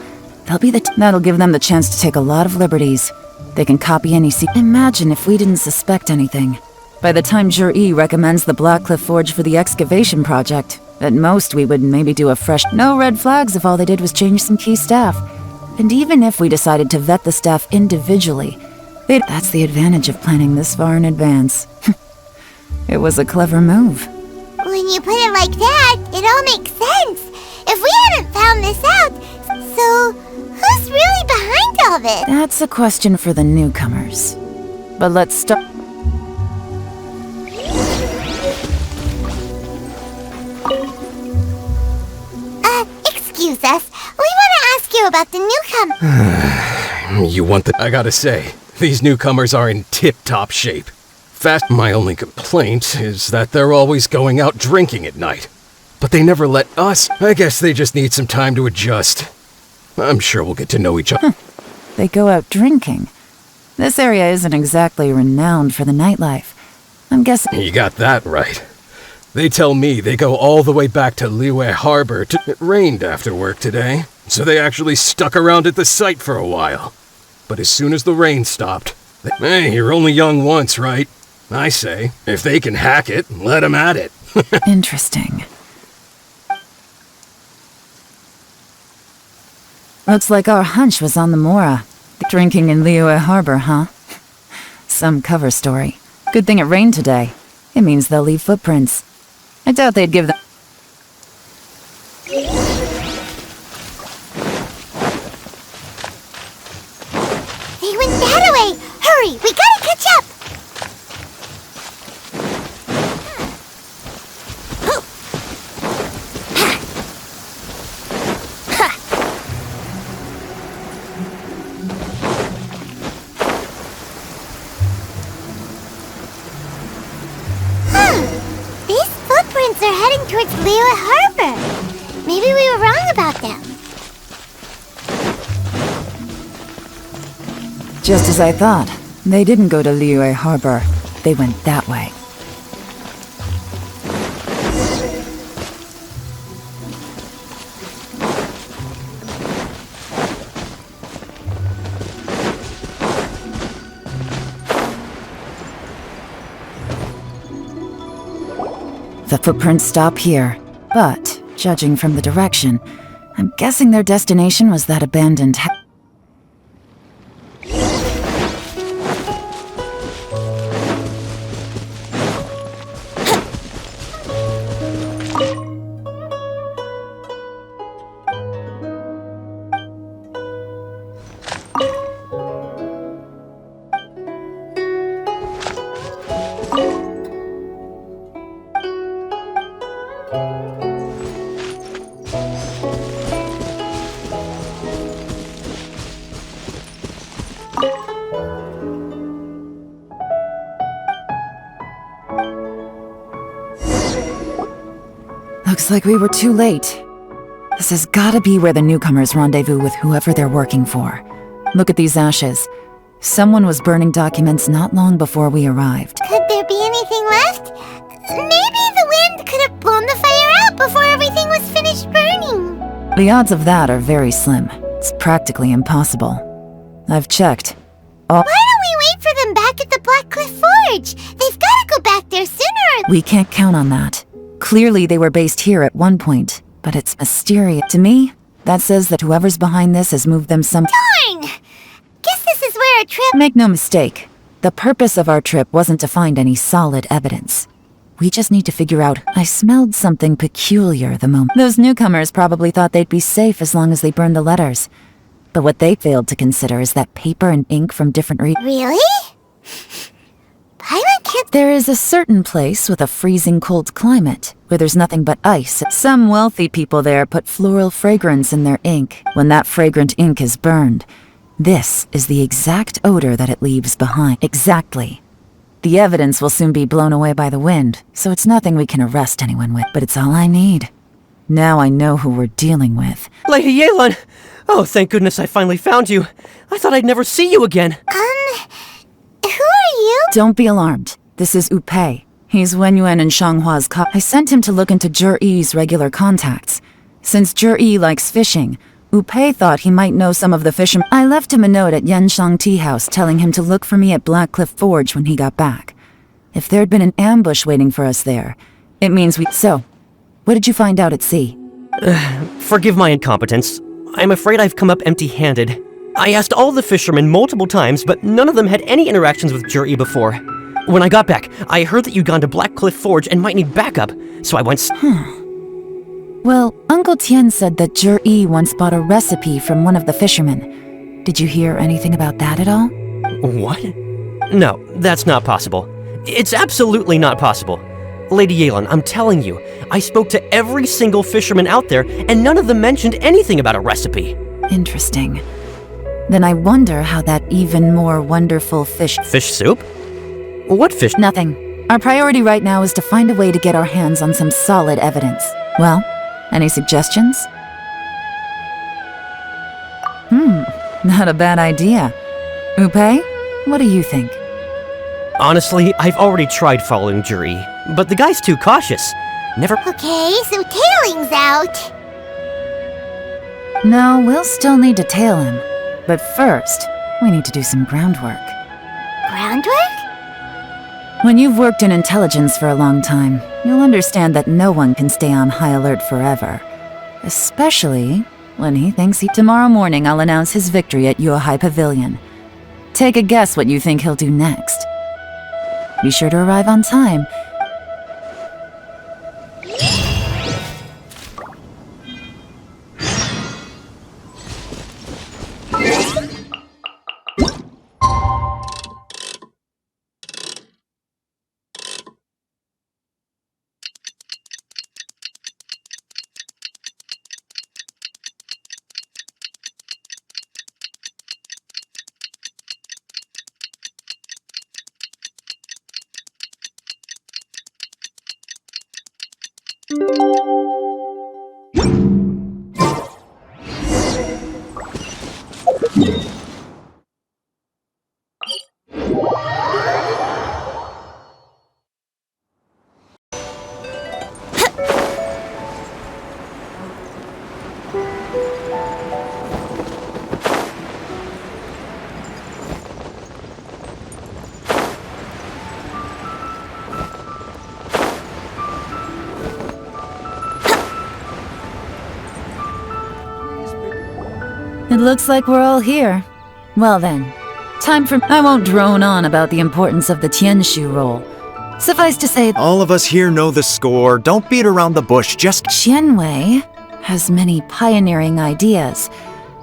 they'll be that'll give them the chance to take a lot of liberties. They can copy any Imagine if we didn't suspect anything. By the time Zhiyi recommends the Blackcliff Forge for the excavation project, at most we would maybe do a fresh no red flags if all they did was change some key staff. And even if we decided to vet the staff individually, that's the advantage of planning this far in advance. It was a clever move. When you put it like that, it all makes sense. If we hadn't found this out, so who's really behind all this? That's a question for the newcomers. But let's start. Excuse us. We want to ask you about the newcomer. You want the... I gotta say, these newcomers are in tip-top shape. My only complaint is that they're always going out drinking at night. But they never let us. I guess they just need some time to adjust. I'm sure we'll get to know each other. They go out drinking. This area isn't exactly renowned for the nightlife. I'm guessing... You got that right. They tell me they go all the way back to Liyue Harbor. It rained after work today, so they actually stuck around at the site for a while. But as soon as the rain stopped, hey, you're only young once, right? I say, if they can hack it, let them at it. Interesting. Looks like our hunch was on the Mora. Drinking in Liyue Harbor, huh? Some cover story. Good thing it rained today. It means they'll leave footprints. I doubt they'd give them... Liyue Harbor. Maybe we were wrong about them. Just as I thought. They didn't go to Liyue Harbor. They went that way. The footprints stop here, but, judging from the direction, I'm guessing their destination was that abandoned house. Looks like we were too late. This has gotta be where the newcomers rendezvous with whoever they're working for. Look at these ashes. Someone was burning documents not long before we arrived. Could there be anything left? Maybe the wind could have blown the fire out before everything was finished burning. The odds of that are very slim. It's practically impossible. I've checked. Why don't we wait for them back at the Black Cliff Forge? They've gotta go back there sooner or... We can't count on that. Clearly they were based here at one point, but it's mysterious. To me, that says that whoever's behind this has moved them some... Darn! Guess this is where a trip... Make no mistake, the purpose of our trip wasn't to find any solid evidence. We just need to figure out... I smelled something peculiar the moment. Those newcomers probably thought they'd be safe as long as they burned the letters. But what they failed to consider is that paper and ink from different Really? There is a certain place with a freezing cold climate, where there's nothing but ice. Some wealthy people there put floral fragrance in their ink. When that fragrant ink is burned, this is the exact odor that it leaves behind. Exactly. The evidence will soon be blown away by the wind, so it's nothing we can arrest anyone with, but it's all I need. Now I know who we're dealing with. Lady Yelan! Oh, thank goodness I finally found you. I thought I'd never see you again. Who are you? Don't be alarmed. This is Upei. He's Wenyuan and Shanghua's I sent him to look into Zhi's regular contacts. Since Zhi likes fishing, Upei thought he might know some of the fishermen. I left him a note at Yanshang Tea House telling him to look for me at Black Cliff Forge when he got back. If there'd been an ambush waiting for us there, it means we... So, what did you find out at sea? Forgive my incompetence. I'm afraid I've come up empty-handed. I asked all the fishermen multiple times, but none of them had any interactions with Zhi before. When I got back, I heard that you'd gone to Black Cliff Forge and might need backup, so I went... Well, Uncle Tian said that Zhi once bought a recipe from one of the fishermen. Did you hear anything about that at all? What? No, that's not possible. It's absolutely not possible. Lady Yelan, I'm telling you, I spoke to every single fisherman out there, and none of them mentioned anything about a recipe. Interesting. Then I wonder how that even more wonderful fish... Fish soup? What fish? Nothing. Our priority right now is to find a way to get our hands on some solid evidence. Well, any suggestions? Not a bad idea. Upei, what do you think? Honestly, I've already tried following Zhi, but the guy's too cautious. Never... Okay, so tailing's out. No, we'll still need to tail him. But first, we need to do some groundwork. Groundwork? When you've worked in intelligence for a long time, you'll understand that no one can stay on high alert forever. Especially when he thinks he... Tomorrow morning, I'll announce his victory at Yuehai Pavilion. Take a guess what you think he'll do next. Be sure to arrive on time. It looks like we're all here. Well then, time for— I won't drone on about the importance of the Tianshu role. Suffice to say— All of us here know the score. Don't beat around the bush, just— Qianwei has many pioneering ideas.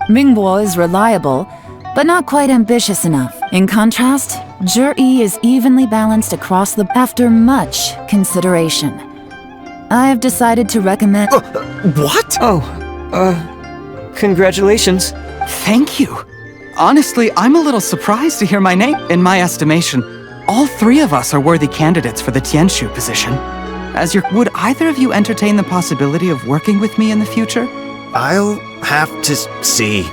Mingbo is reliable, but not quite ambitious enough. In contrast, Zhi is evenly balanced across the— After much consideration, I have decided to recommend— What? Congratulations. Thank you. Honestly, I'm a little surprised to hear my name. In my estimation, all three of us are worthy candidates for the Tianshu position. Would either of you entertain the possibility of working with me in the future? I'll have to see.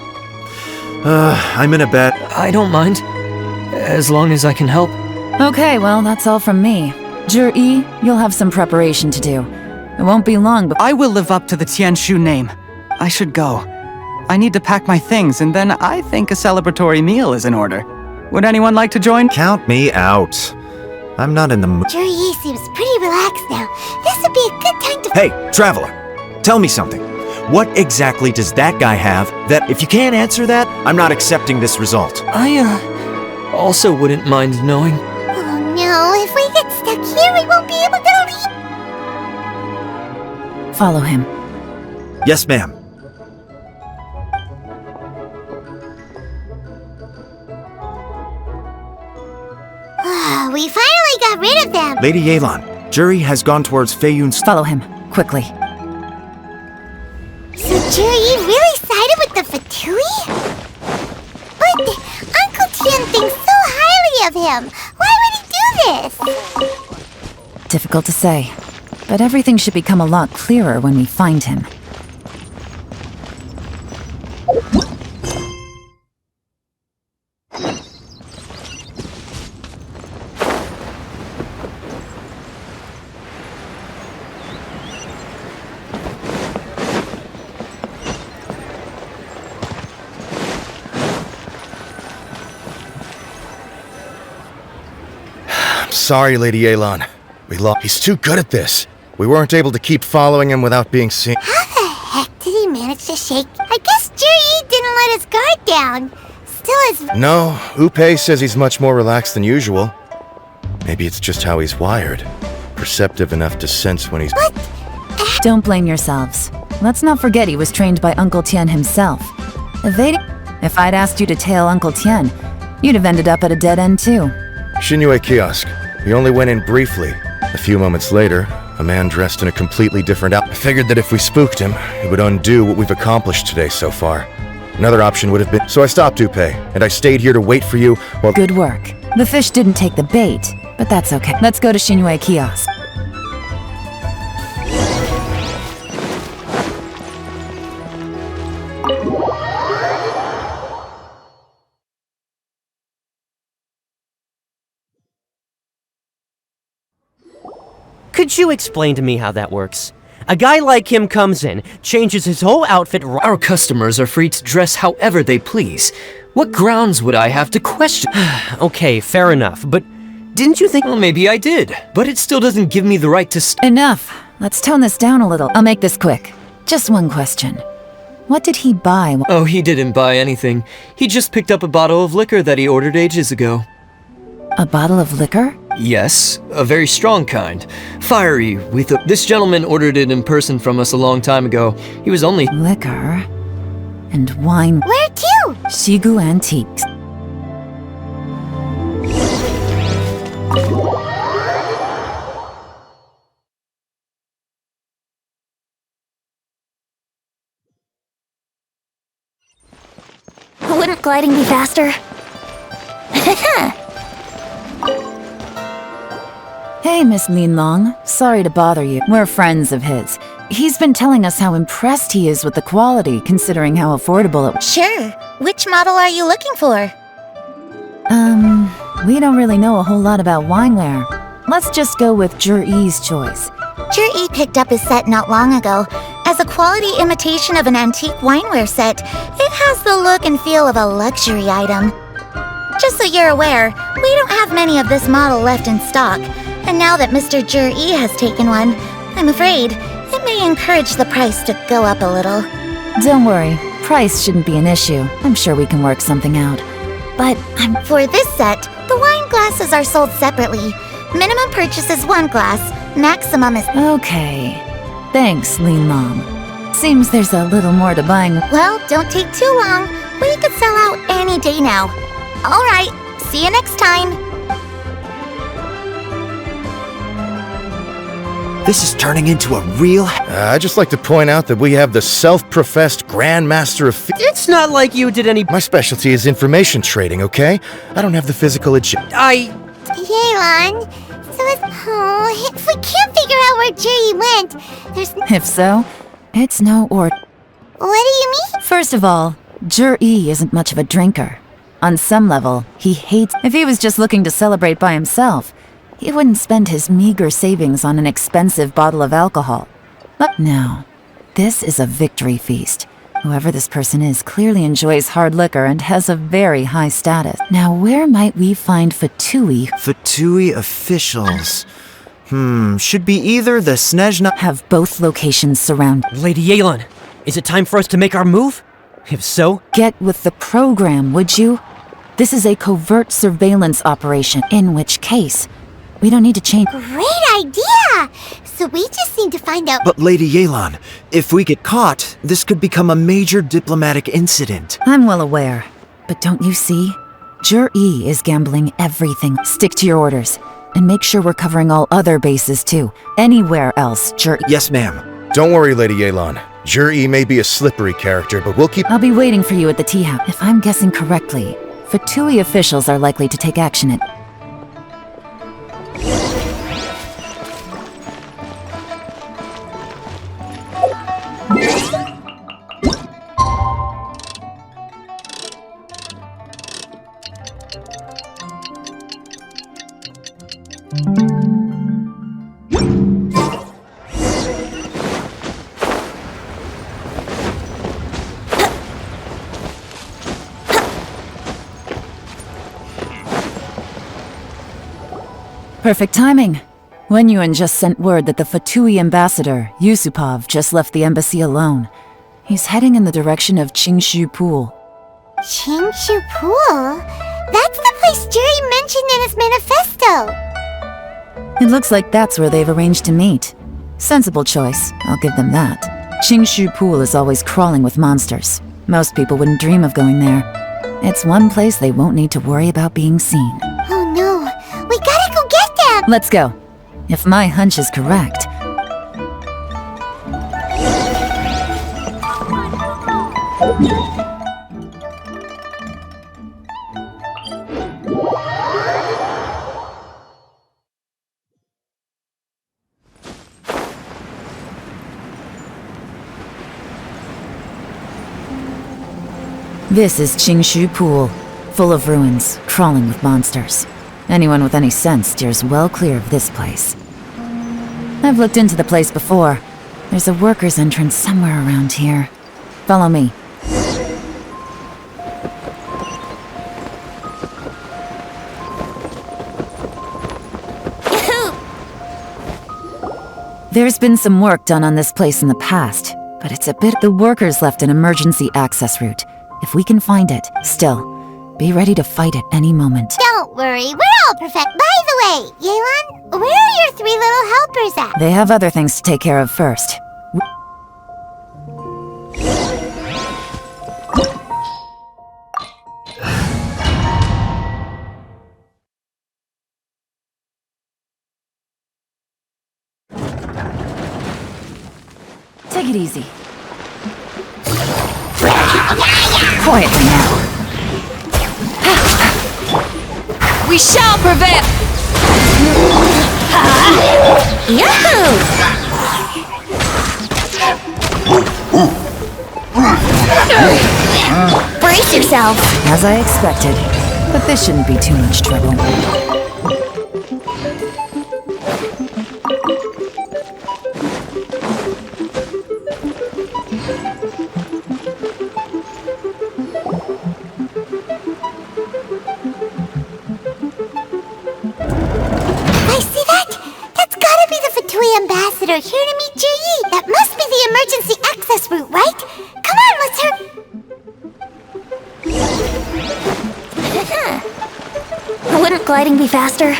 I'm in a bed. I don't mind, as long as I can help. Okay, well, that's all from me. Zhi, you'll have some preparation to do. It won't be long, but— I will live up to the Tianshu name. I should go. I need to pack my things, and then I think a celebratory meal is in order. Would anyone like to join? Count me out. I'm not in the mood. Zhi seems pretty relaxed now. This would be a good time to— Hey, traveler, tell me something. What exactly does that guy have that— If you can't answer that, I'm not accepting this result. I, also wouldn't mind knowing. Oh no, if we get stuck here, we won't be able to leave. follow him. Yes, ma'am. We finally got rid of them! Lady Yelan, Zhi has gone towards Feiyun's— Follow him, quickly. So Zhi really sided with the Fatui? But Uncle Tian thinks so highly of him! Why would he do this? Difficult to say, but everything should become a lot clearer when we find him. Sorry, Lady Yelan. We lost. He's too good at this. We weren't able to keep following him without being seen. How the heck did he manage to shake? I guess Zhi didn't let his guard down. Still is— No, Upe says he's much more relaxed than usual. Maybe it's just how he's wired. Perceptive enough to sense when he's— What? Don't blame yourselves. Let's not forget he was trained by Uncle Tian himself. Evading— If I'd asked you to tail Uncle Tian, you'd have ended up at a dead end too. Xinyue Kiosk. We only went in briefly. A few moments later, a man dressed in a completely different outfit. I figured that if we spooked him, it would undo what we've accomplished today so far. Another option would have been— So I stopped Upe, and I stayed here to wait for you while— Good work. The fish didn't take the bait, but that's okay. Let's go to Xinyue Kiosk. Could you explain to me how that works? A guy like him comes in, changes his whole outfit— Our customers are free to dress however they please. What grounds would I have to question? Okay, fair enough, but didn't you think— Well, maybe I did, but it still doesn't give me the right to Enough. Let's tone this down a little. I'll make this quick. Just one question. What did he buy? Oh, he didn't buy anything. He just picked up a bottle of liquor that he ordered ages ago. A bottle of liquor? Yes, a very strong kind. Fiery. This gentleman ordered it in person from us a long time ago. He was only— Liquor and wine. Where to? Shigu Antiques. Wouldn't gliding be faster? Hey, Miss Linlong. Sorry to bother you. We're friends of his. He's been telling us how impressed he is with the quality, considering how affordable it was. Sure. Which model are you looking for? We don't really know a whole lot about wineware. Let's just go with Zhi's choice. Zhi picked up his set not long ago. As a quality imitation of an antique wineware set, it has the look and feel of a luxury item. Just so you're aware, we don't have many of this model left in stock, and now that Mr. Zhi has taken one, I'm afraid it may encourage the price to go up a little. Don't worry, price shouldn't be an issue. I'm sure we can work something out. But For this set, the wine glasses are sold separately. Minimum purchase is 1 glass, maximum is... Okay. Thanks, Lean Mom. Seems there's a little more to buying. Well, don't take too long. We could sell out any day now. Alright, see you next time. This is turning into a real... I'd just like to point out that we have the self-professed Grandmaster of... It's not like you did any... My specialty is information trading, okay? I don't have the physical Yelan, so if we can't figure out where Zhi went, there's... If so, it's no or... What do you mean? First of all, Zhi isn't much of a drinker. On some level, he hates... If he was just looking to celebrate by himself, he wouldn't spend his meager savings on an expensive bottle of alcohol. But no, this is a victory feast. Whoever this person is clearly enjoys hard liquor and has a very high status. Now, where might we find Fatui? Fatui officials. Should be either the Snezhna... Have both locations surrounded. Lady Yelan, is it time for us to make our move? If so... Get with the program, would you? This is a covert surveillance operation, in which case, we don't need to change... Great idea! So we just need to find out... But Lady Yelan, if we get caught, this could become a major diplomatic incident. I'm well aware. But don't you see? Zhi is gambling everything. Stick to your orders. And make sure we're covering all other bases too. Anywhere else, Zhi... Yes, ma'am. Don't worry, Lady Yelan. Zhi may be a slippery character, but we'll keep... I'll be waiting for you at the tea house. If I'm guessing correctly, Fatui officials are likely to take action at... Perfect timing. Wenyuan just sent word that the Fatui ambassador, Yusupov, just left the embassy alone. He's heading in the direction of Qingshu Pool. Qingshu Pool? That's the place Zhi mentioned in his manifesto! It looks like that's where they've arranged to meet. Sensible choice, I'll give them that. Qingshu Pool is always crawling with monsters. Most people wouldn't dream of going there. It's one place they won't need to worry about being seen. Oh no, we gotta go get them! Let's go. If my hunch is correct... This is Qingshu Pool, full of ruins, crawling with monsters. Anyone with any sense steers well clear of this place. I've looked into the place before. There's a worker's entrance somewhere around here. Follow me. There's been some work done on this place in the past, but it's a bit... The workers left an emergency access route. If we can find it, still, be ready to fight at any moment. Don't worry, we're all perfect. By the way, Yelan, where are your 3 little helpers at? They have other things to take care of first. Take it easy. Quietly now. We shall prevail! Yahoo! Brace yourself! As I expected. But this shouldn't be too much trouble. Ambassador here to meet Ji. That must be the emergency access route, right? Come on, let's hurry. Wouldn't gliding be faster?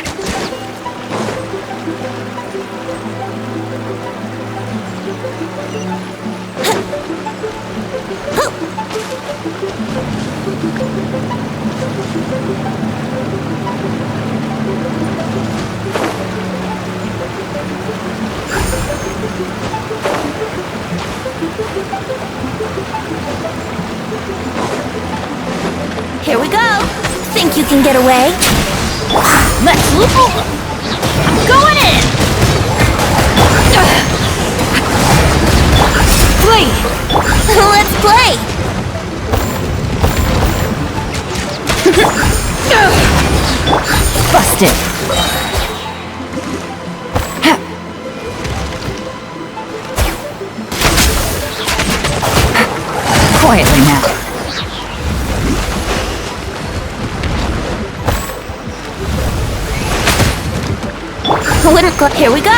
Here we go. Think you can get away? Let's loop. Going in. Play. Let's play. Busted. Quietly now. Wouldn't go. Here we go.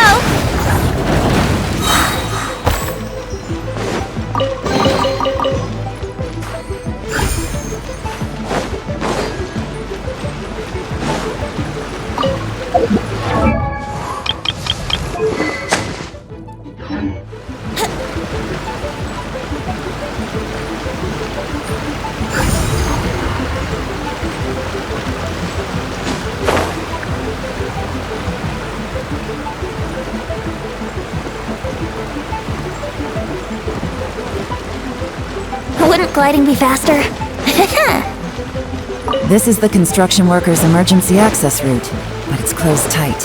Wouldn't gliding be faster? This is the construction workers' emergency access route, but it's closed tight.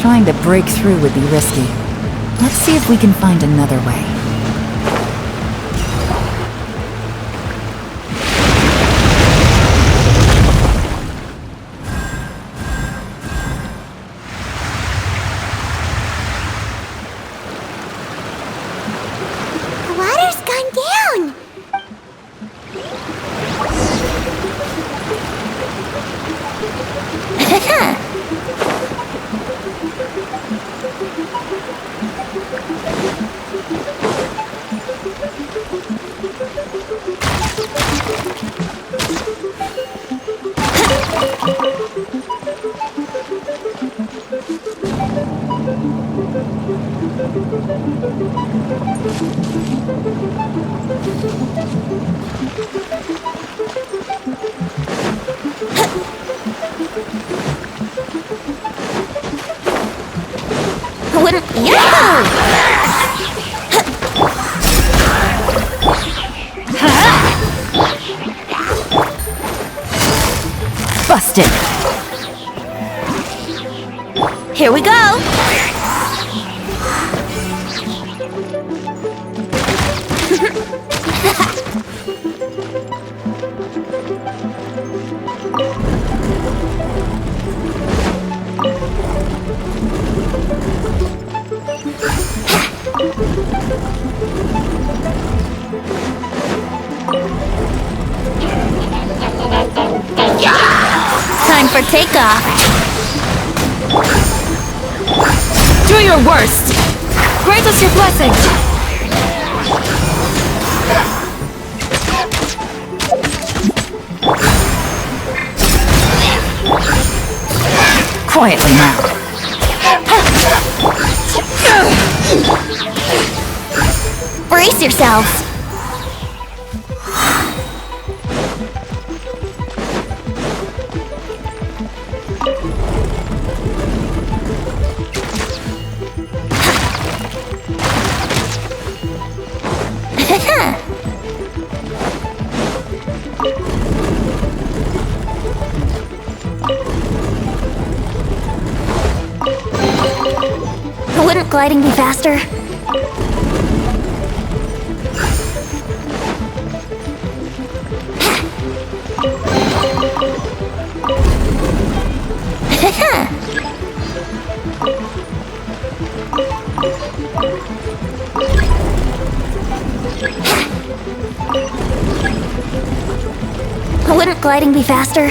Trying to break through would be risky. Let's see if we can find another way. Busted. Here we go. Time for takeoff. Do your worst. Grant us your blessing. Quietly now. Brace yourselves. Wouldn't gliding be faster? Wouldn't gliding be faster?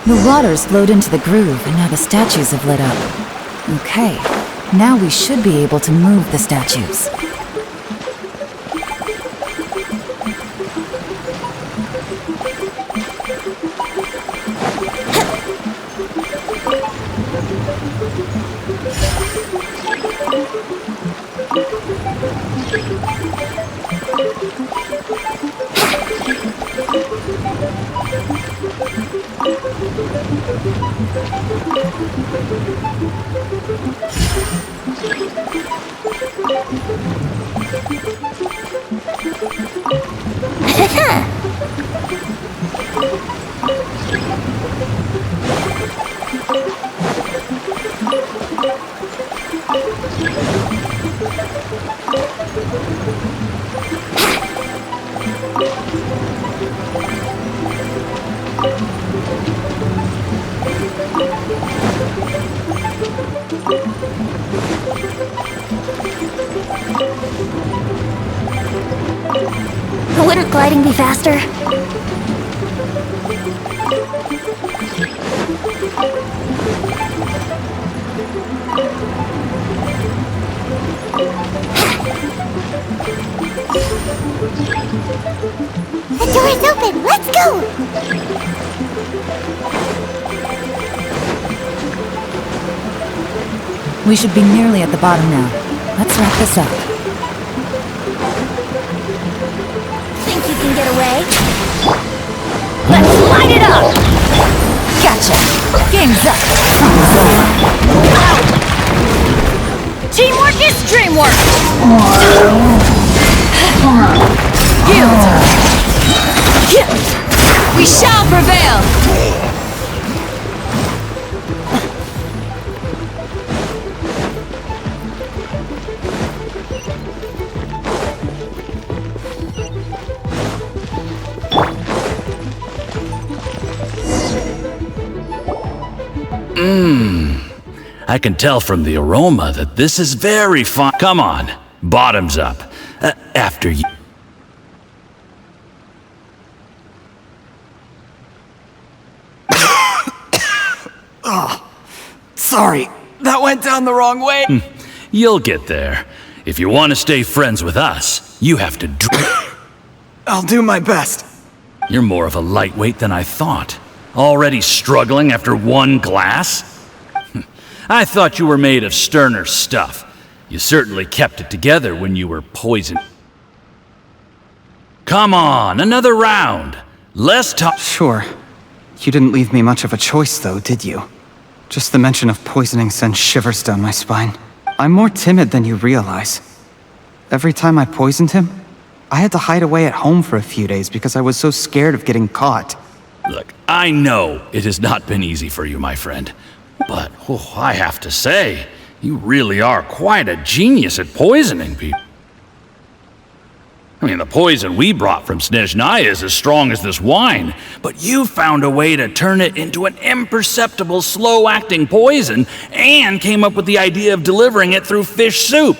The water's flowed into the groove, and now the statues have lit up. Okay, now we should be able to move the statues. Wouldn't gliding be faster? The door is open! Let's go! We should be nearly at the bottom now. Let's wrap this up. Think you can get away? Let's light it up! Gotcha! Game's up! Teamwork is dreamwork! Yield! We shall prevail! I can tell from the aroma that this is very fine. Come on, bottoms up. After you. Oh, sorry, that went down the wrong way. You'll get there. If you want to stay friends with us, you have to drink. I'll do my best. You're more of a lightweight than I thought. Already struggling after one glass? I thought you were made of sterner stuff. You certainly kept it together when you were poisoned. Come on, another round. Less talk. Sure. You didn't leave me much of a choice, though, did you? Just the mention of poisoning sends shivers down my spine. I'm more timid than you realize. Every time I poisoned him, I had to hide away at home for a few days because I was so scared of getting caught. Look, I know it has not been easy for you, my friend. But, I have to say, you really are quite a genius at poisoning people. I mean, the poison we brought from Tσdσs is as strong as this wine, but you found a way to turn it into an imperceptible, slow-acting poison, and came up with the idea of delivering it through fish soup.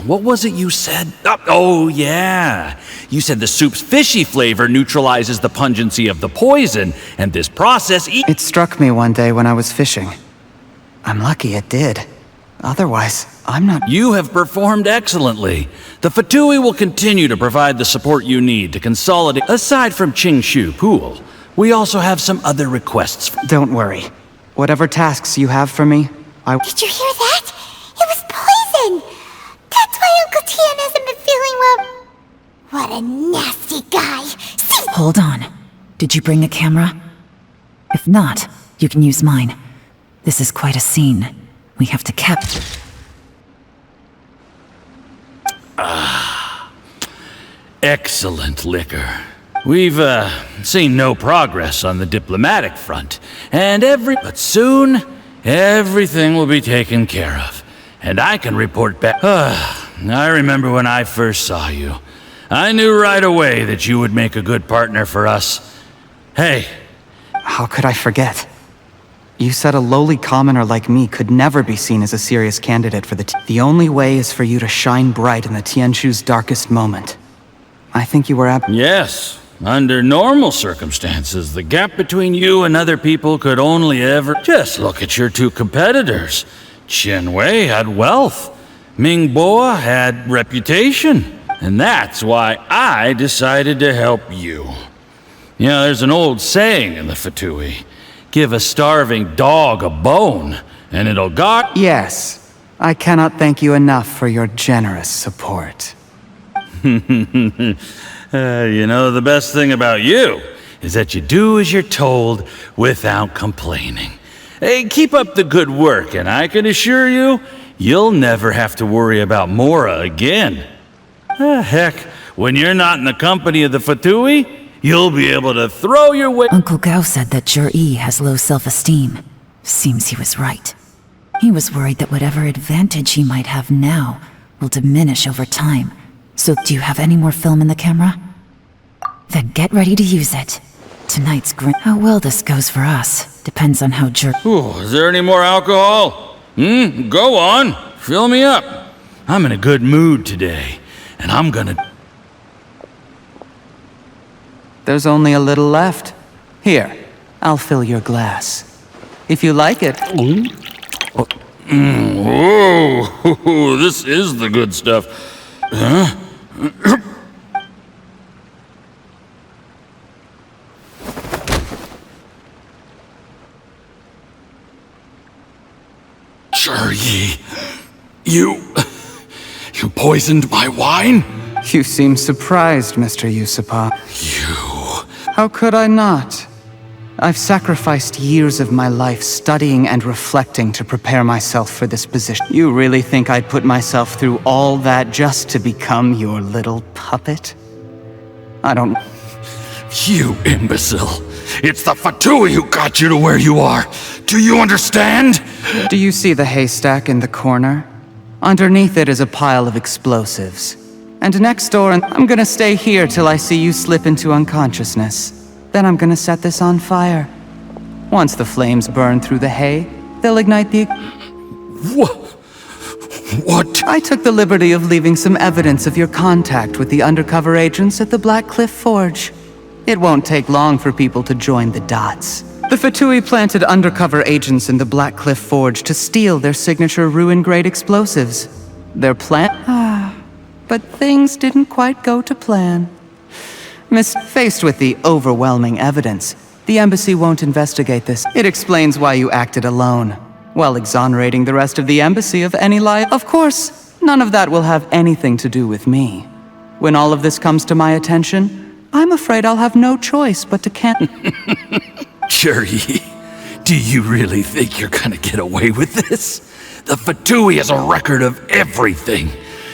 What was it you said? Oh, yeah. You said the soup's fishy flavor neutralizes the pungency of the poison, and this process... It struck me one day when I was fishing. I'm lucky it did. Otherwise, I'm not... You have performed excellently. The Fatui will continue to provide the support you need to consolidate... Aside from Qingshu Pool, we also have some other requests. Don't worry. Whatever tasks you have for me, I... Did you hear that? It was poison! That's why Uncle Tian hasn't been feeling well. What a nasty guy. Hold on. Did you bring a camera? If not, you can use mine. This is quite a scene. We have to capture. Excellent liquor. We've, seen no progress on the diplomatic front, but soon, everything will be taken care of, and I can report back. I remember when I first saw you. I knew right away that you would make a good partner for us. Hey. How could I forget? You said a lowly commoner like me could never be seen as a serious candidate for the only way is for you to shine bright in the Tianshu's darkest moment. I think you were Yes. Under normal circumstances, the gap between you and other people could only ever... Just look at your two competitors. Qianwei had wealth. Mingboa had reputation. And that's why I decided to help you. You know, there's an old saying in the Fatui. Give a starving dog a bone, and it'll guard... Yes. I cannot thank you enough for your generous support. You know, the best thing about you is that you do as you're told without complaining. Hey, keep up the good work, and I can assure you, you'll never have to worry about Mora again. Heck, when you're not in the company of the Fatui, you'll be able to throw your weight... Uncle Gao said that Zhi has low self-esteem. Seems he was right. He was worried that whatever advantage he might have now will diminish over time. So, do you have any more film in the camera? Then get ready to use it. Tonight's how well this goes for us depends on how Is there any more alcohol? Go on. Fill me up. I'm in a good mood today, and I'm gonna... There's only a little left. Here, I'll fill your glass. If you like it... Whoa, this is the good stuff. Huh? Zhi, you poisoned my wine? You seem surprised, Mr. Yusuppa. How could I not? I've sacrificed years of my life studying and reflecting to prepare myself for this position. You really think I'd put myself through all that just to become your little puppet? I don't... You imbecile. It's the Fatui who got you to where you are. Do you understand? Do you see the haystack in the corner? Underneath it is a pile of explosives. And next door, I'm gonna stay here till I see you slip into unconsciousness. Then I'm gonna set this on fire. Once the flames burn through the hay, they'll ignite the... What? I took the liberty of leaving some evidence of your contact with the undercover agents at the Black Cliff Forge. It won't take long for people to join the dots. The Fatui planted undercover agents in the Black Cliff Forge to steal their signature ruin-grade explosives. Their plan... But things didn't quite go to plan. Faced with the overwhelming evidence, the embassy won't investigate this. It explains why you acted alone, while exonerating the rest of the embassy of any lie. Of course, none of that will have anything to do with me. When all of this comes to my attention, I'm afraid I'll have no choice but to Zhi, do you really think you're gonna get away with this? The Fatui has a record of everything.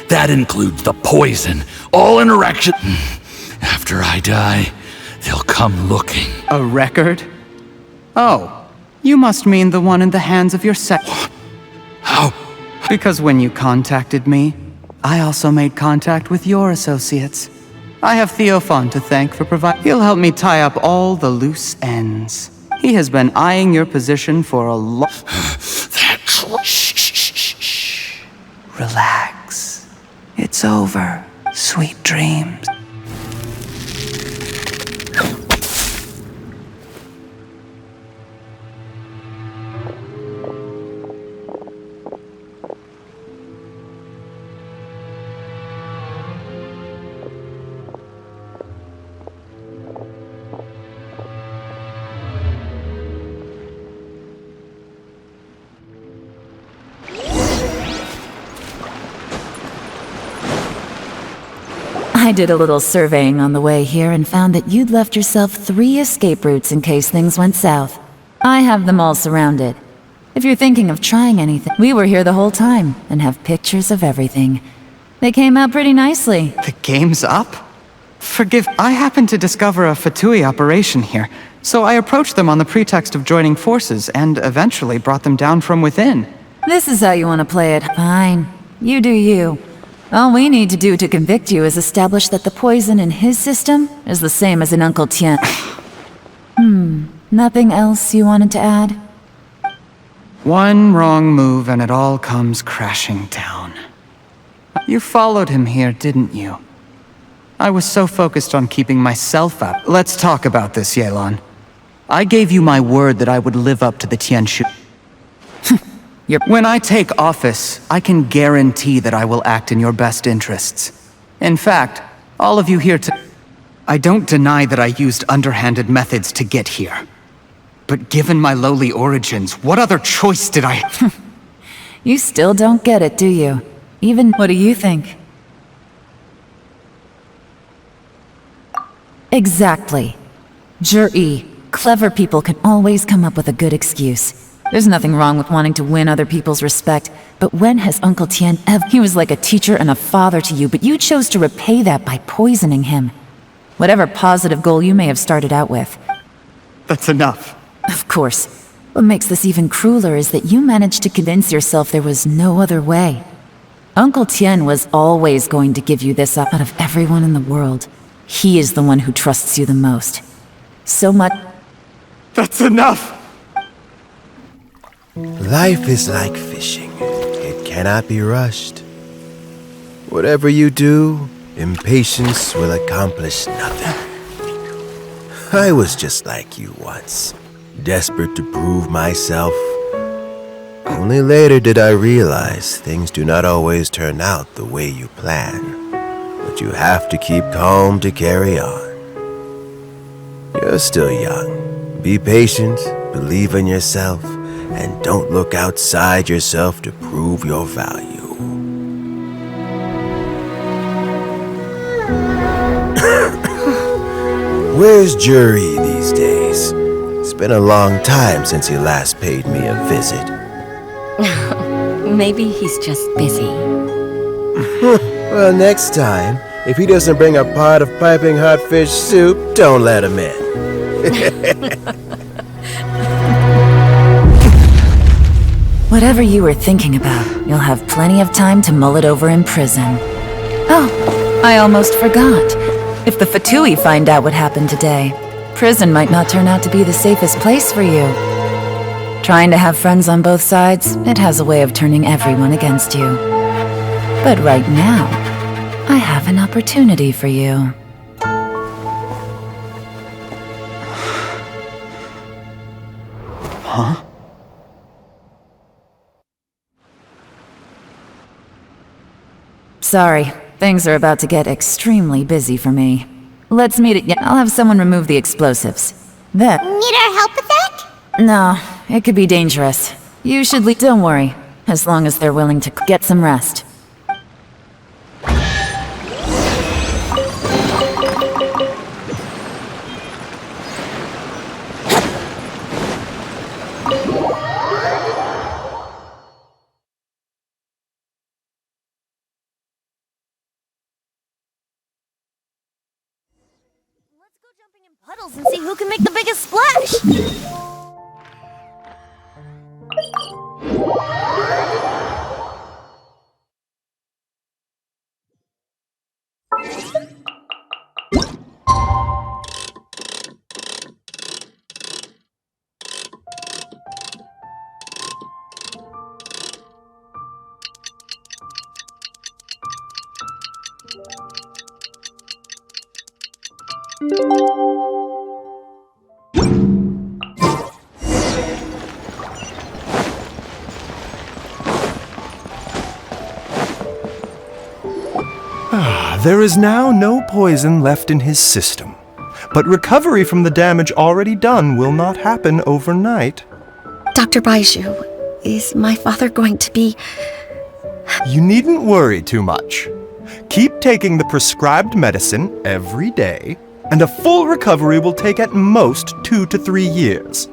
That includes the poison, all interaction. After I die, they'll come looking. A record? Oh, you must mean the one in the hands of your How? Because when you contacted me, I also made contact with your associates. I have Theophan to thank for providing. He'll help me tie up all the loose ends. He has been eyeing your position for a long... Shh. Relax. It's over. Sweet dreams. I did a little surveying on the way here and found that you'd left yourself 3 escape routes in case things went south. I have them all surrounded. If you're thinking of trying anything, we were here the whole time and have pictures of everything. They came out pretty nicely. The game's up? Forgive, I happened to discover a Fatui operation here, so I approached them on the pretext of joining forces and eventually brought them down from within. This is how you want to play it. Fine. You do you. All we need to do to convict you is establish that the poison in his system is the same as in Uncle Tien. Nothing else you wanted to add? One wrong move and it all comes crashing down. You followed him here, didn't you? I was so focused on keeping myself out. Let's talk about this, Yelan. I gave you my word that I would live up to the Tianshu. When I take office, I can guarantee that I will act in your best interests. In fact, all of you here I don't deny that I used underhanded methods to get here. But given my lowly origins, what other choice did I... You still don't get it, do you? Even... What do you think? Exactly. Zhi, clever people can always come up with a good excuse. There's nothing wrong with wanting to win other people's respect, but when has Uncle Tien ever... He was like a teacher and a father to you, but you chose to repay that by poisoning him. Whatever positive goal you may have started out with. That's enough. Of course. What makes this even crueler is that you managed to convince yourself there was no other way. Uncle Tien was always going to give you this up out of everyone in the world. He is the one who trusts you the most. So much... That's enough! Life is like fishing. It cannot be rushed. Whatever you do, impatience will accomplish nothing. I was just like you once, desperate to prove myself. Only later did I realize things do not always turn out the way you plan. But you have to keep calm to carry on. You're still young. Be patient, believe in yourself, and don't look outside yourself to prove your value. Where's Jury these days? It's been a long time since he last paid me a visit. Maybe he's just busy. Well, next time, if he doesn't bring a pot of piping hot fish soup, don't let him in. Whatever you were thinking about, you'll have plenty of time to mull it over in prison. Oh, I almost forgot. If the Fatui find out what happened today, prison might not turn out to be the safest place for you. Trying to have friends on both sides, it has a way of turning everyone against you. But right now, I have an opportunity for you. Huh? Sorry, things are about to get extremely busy for me. Let's meet at... I'll have someone remove the explosives. That... Need our help with that? No, it could be dangerous. You should leave... Don't worry, as long as they're willing to get some rest. Puddles and see who can make the biggest splash! There is now no poison left in his system, but recovery from the damage already done will not happen overnight. Dr. Baizhu, is my father going to be... You needn't worry too much. Keep taking the prescribed medicine every day, and a full recovery will take at most 2 to 3 years.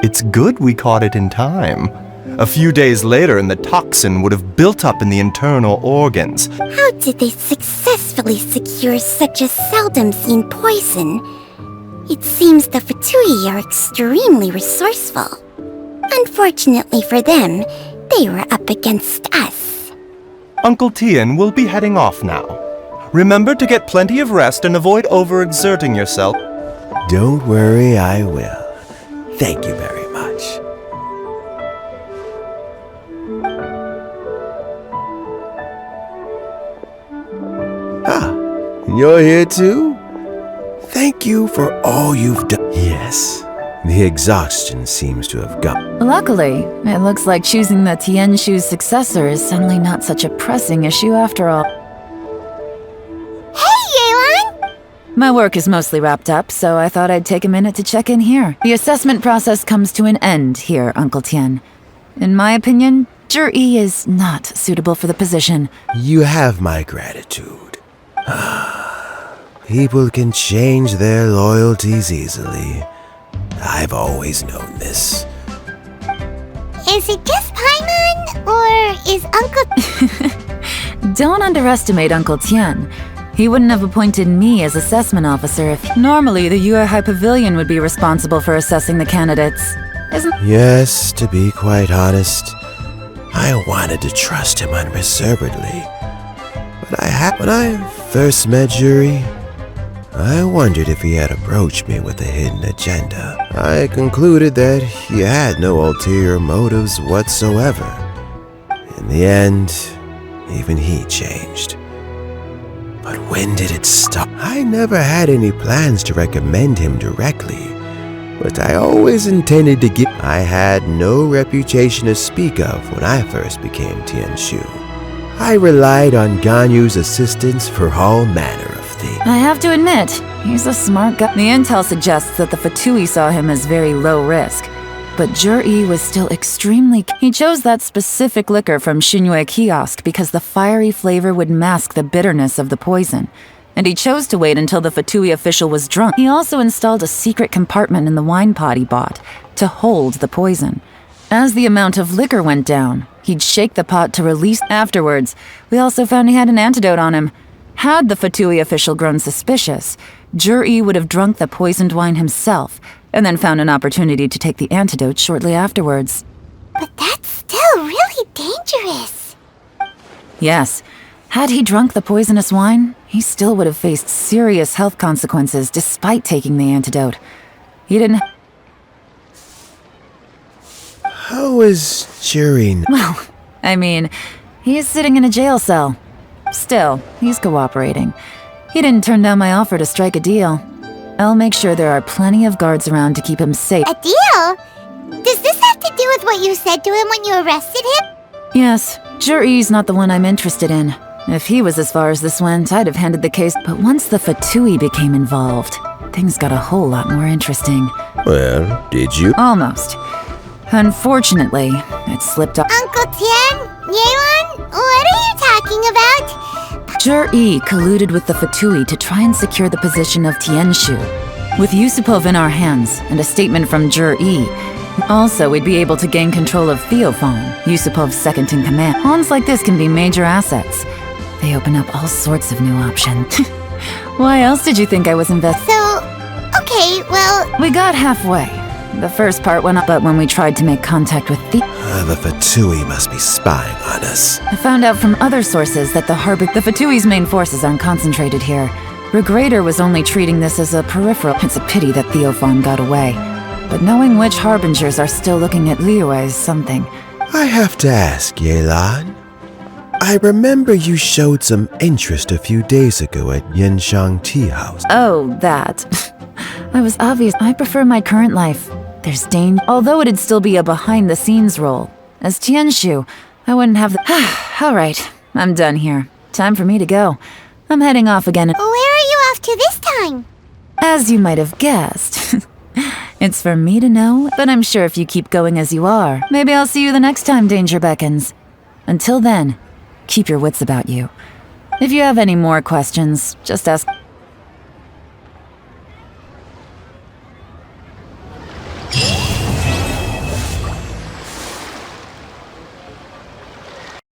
It's good we caught it in time. A few days later, and the toxin would have built up in the internal organs. How did they successfully secure such a seldom-seen poison? It seems the Fatui are extremely resourceful. Unfortunately for them, they were up against us. Uncle Tian will be heading off now. Remember to get plenty of rest and avoid overexerting yourself. Don't worry, I will. Thank you very much. You're here too? Thank you for all you've done. Yes, the exhaustion seems to have gone. Luckily, it looks like choosing the Tianshu's successor is suddenly not such a pressing issue after all. Hey, Yelan! My work is mostly wrapped up, so I thought I'd take a minute to check in here. The assessment process comes to an end here, Uncle Tian. In my opinion, Zhi is not suitable for the position. You have my gratitude. People can change their loyalties easily. I've always known this. Is it just Paimon, or is Uncle... Don't underestimate Uncle Tian. He wouldn't have appointed me as assessment officer if... Normally, the Yuehai Pavilion would be responsible for assessing the candidates. Isn't... Yes, to be quite honest, I wanted to trust him unreservedly. But when I first met Zhi, I wondered if he had approached me with a hidden agenda. I concluded that he had no ulterior motives whatsoever. In the end, even he changed. But when did it stop? I never had any plans to recommend him directly, but I always intended to give... I had no reputation to speak of when I first became Tianshu. I relied on Ganyu's assistance for all manner of things. I have to admit, he's a smart guy. The intel suggests that the Fatui saw him as very low risk, but Zhi was still extremely... He chose that specific liquor from Xinyue Kiosk because the fiery flavor would mask the bitterness of the poison, and he chose to wait until the Fatui official was drunk. He also installed a secret compartment in the wine pot he bought to hold the poison. As the amount of liquor went down, he'd shake the pot to release. Afterwards, we also found he had an antidote on him. Had the Fatui official grown suspicious, Zhi would have drunk the poisoned wine himself, and then found an opportunity to take the antidote shortly afterwards. But that's still really dangerous. Yes. Had he drunk the poisonous wine, he still would have faced serious health consequences despite taking the antidote. He didn't... How is Zhi? Well, I mean, he's sitting in a jail cell. Still, he's cooperating. He didn't turn down my offer to strike a deal. I'll make sure there are plenty of guards around to keep him safe. A deal? Does this have to do with what you said to him when you arrested him? Yes, Zhi's not the one I'm interested in. If he was as far as this went, I'd have handed the case. But once the Fatui became involved, things got a whole lot more interesting. Well, did you? Almost. Unfortunately, it slipped off. Uncle Tian? Yelan? What are you talking about? Zhi colluded with the Fatui to try and secure the position of Tianshu. With Yusupov in our hands and a statement from Zhi, also we'd be able to gain control of Theophane, Yusupov's second-in-command. Pawns like this can be major assets. They open up all sorts of new options. Why else did you think I was invested? So, okay, well... We got halfway. The first part went up, but when we tried to make contact with the Fatui must be spying on us. I found out from other sources that the Fatui's main forces aren't concentrated here. Regrader was only treating this as a peripheral. It's a pity that Theophane got away. But knowing which harbingers are still looking at Liyue is something. I have to ask, Yelan. I remember you showed some interest a few days ago at Yanshang Tea House. Oh, that. I was obvious. I prefer my current life. There's danger. Although it'd still be a behind-the-scenes role. As Tianshu, I wouldn't have the... All right, I'm done here. Time for me to go. I'm heading off again. Where are you off to this time? As you might have guessed. It's for me to know, but I'm sure if you keep going as you are, maybe I'll see you the next time danger beckons. Until then, keep your wits about you. If you have any more questions, just ask...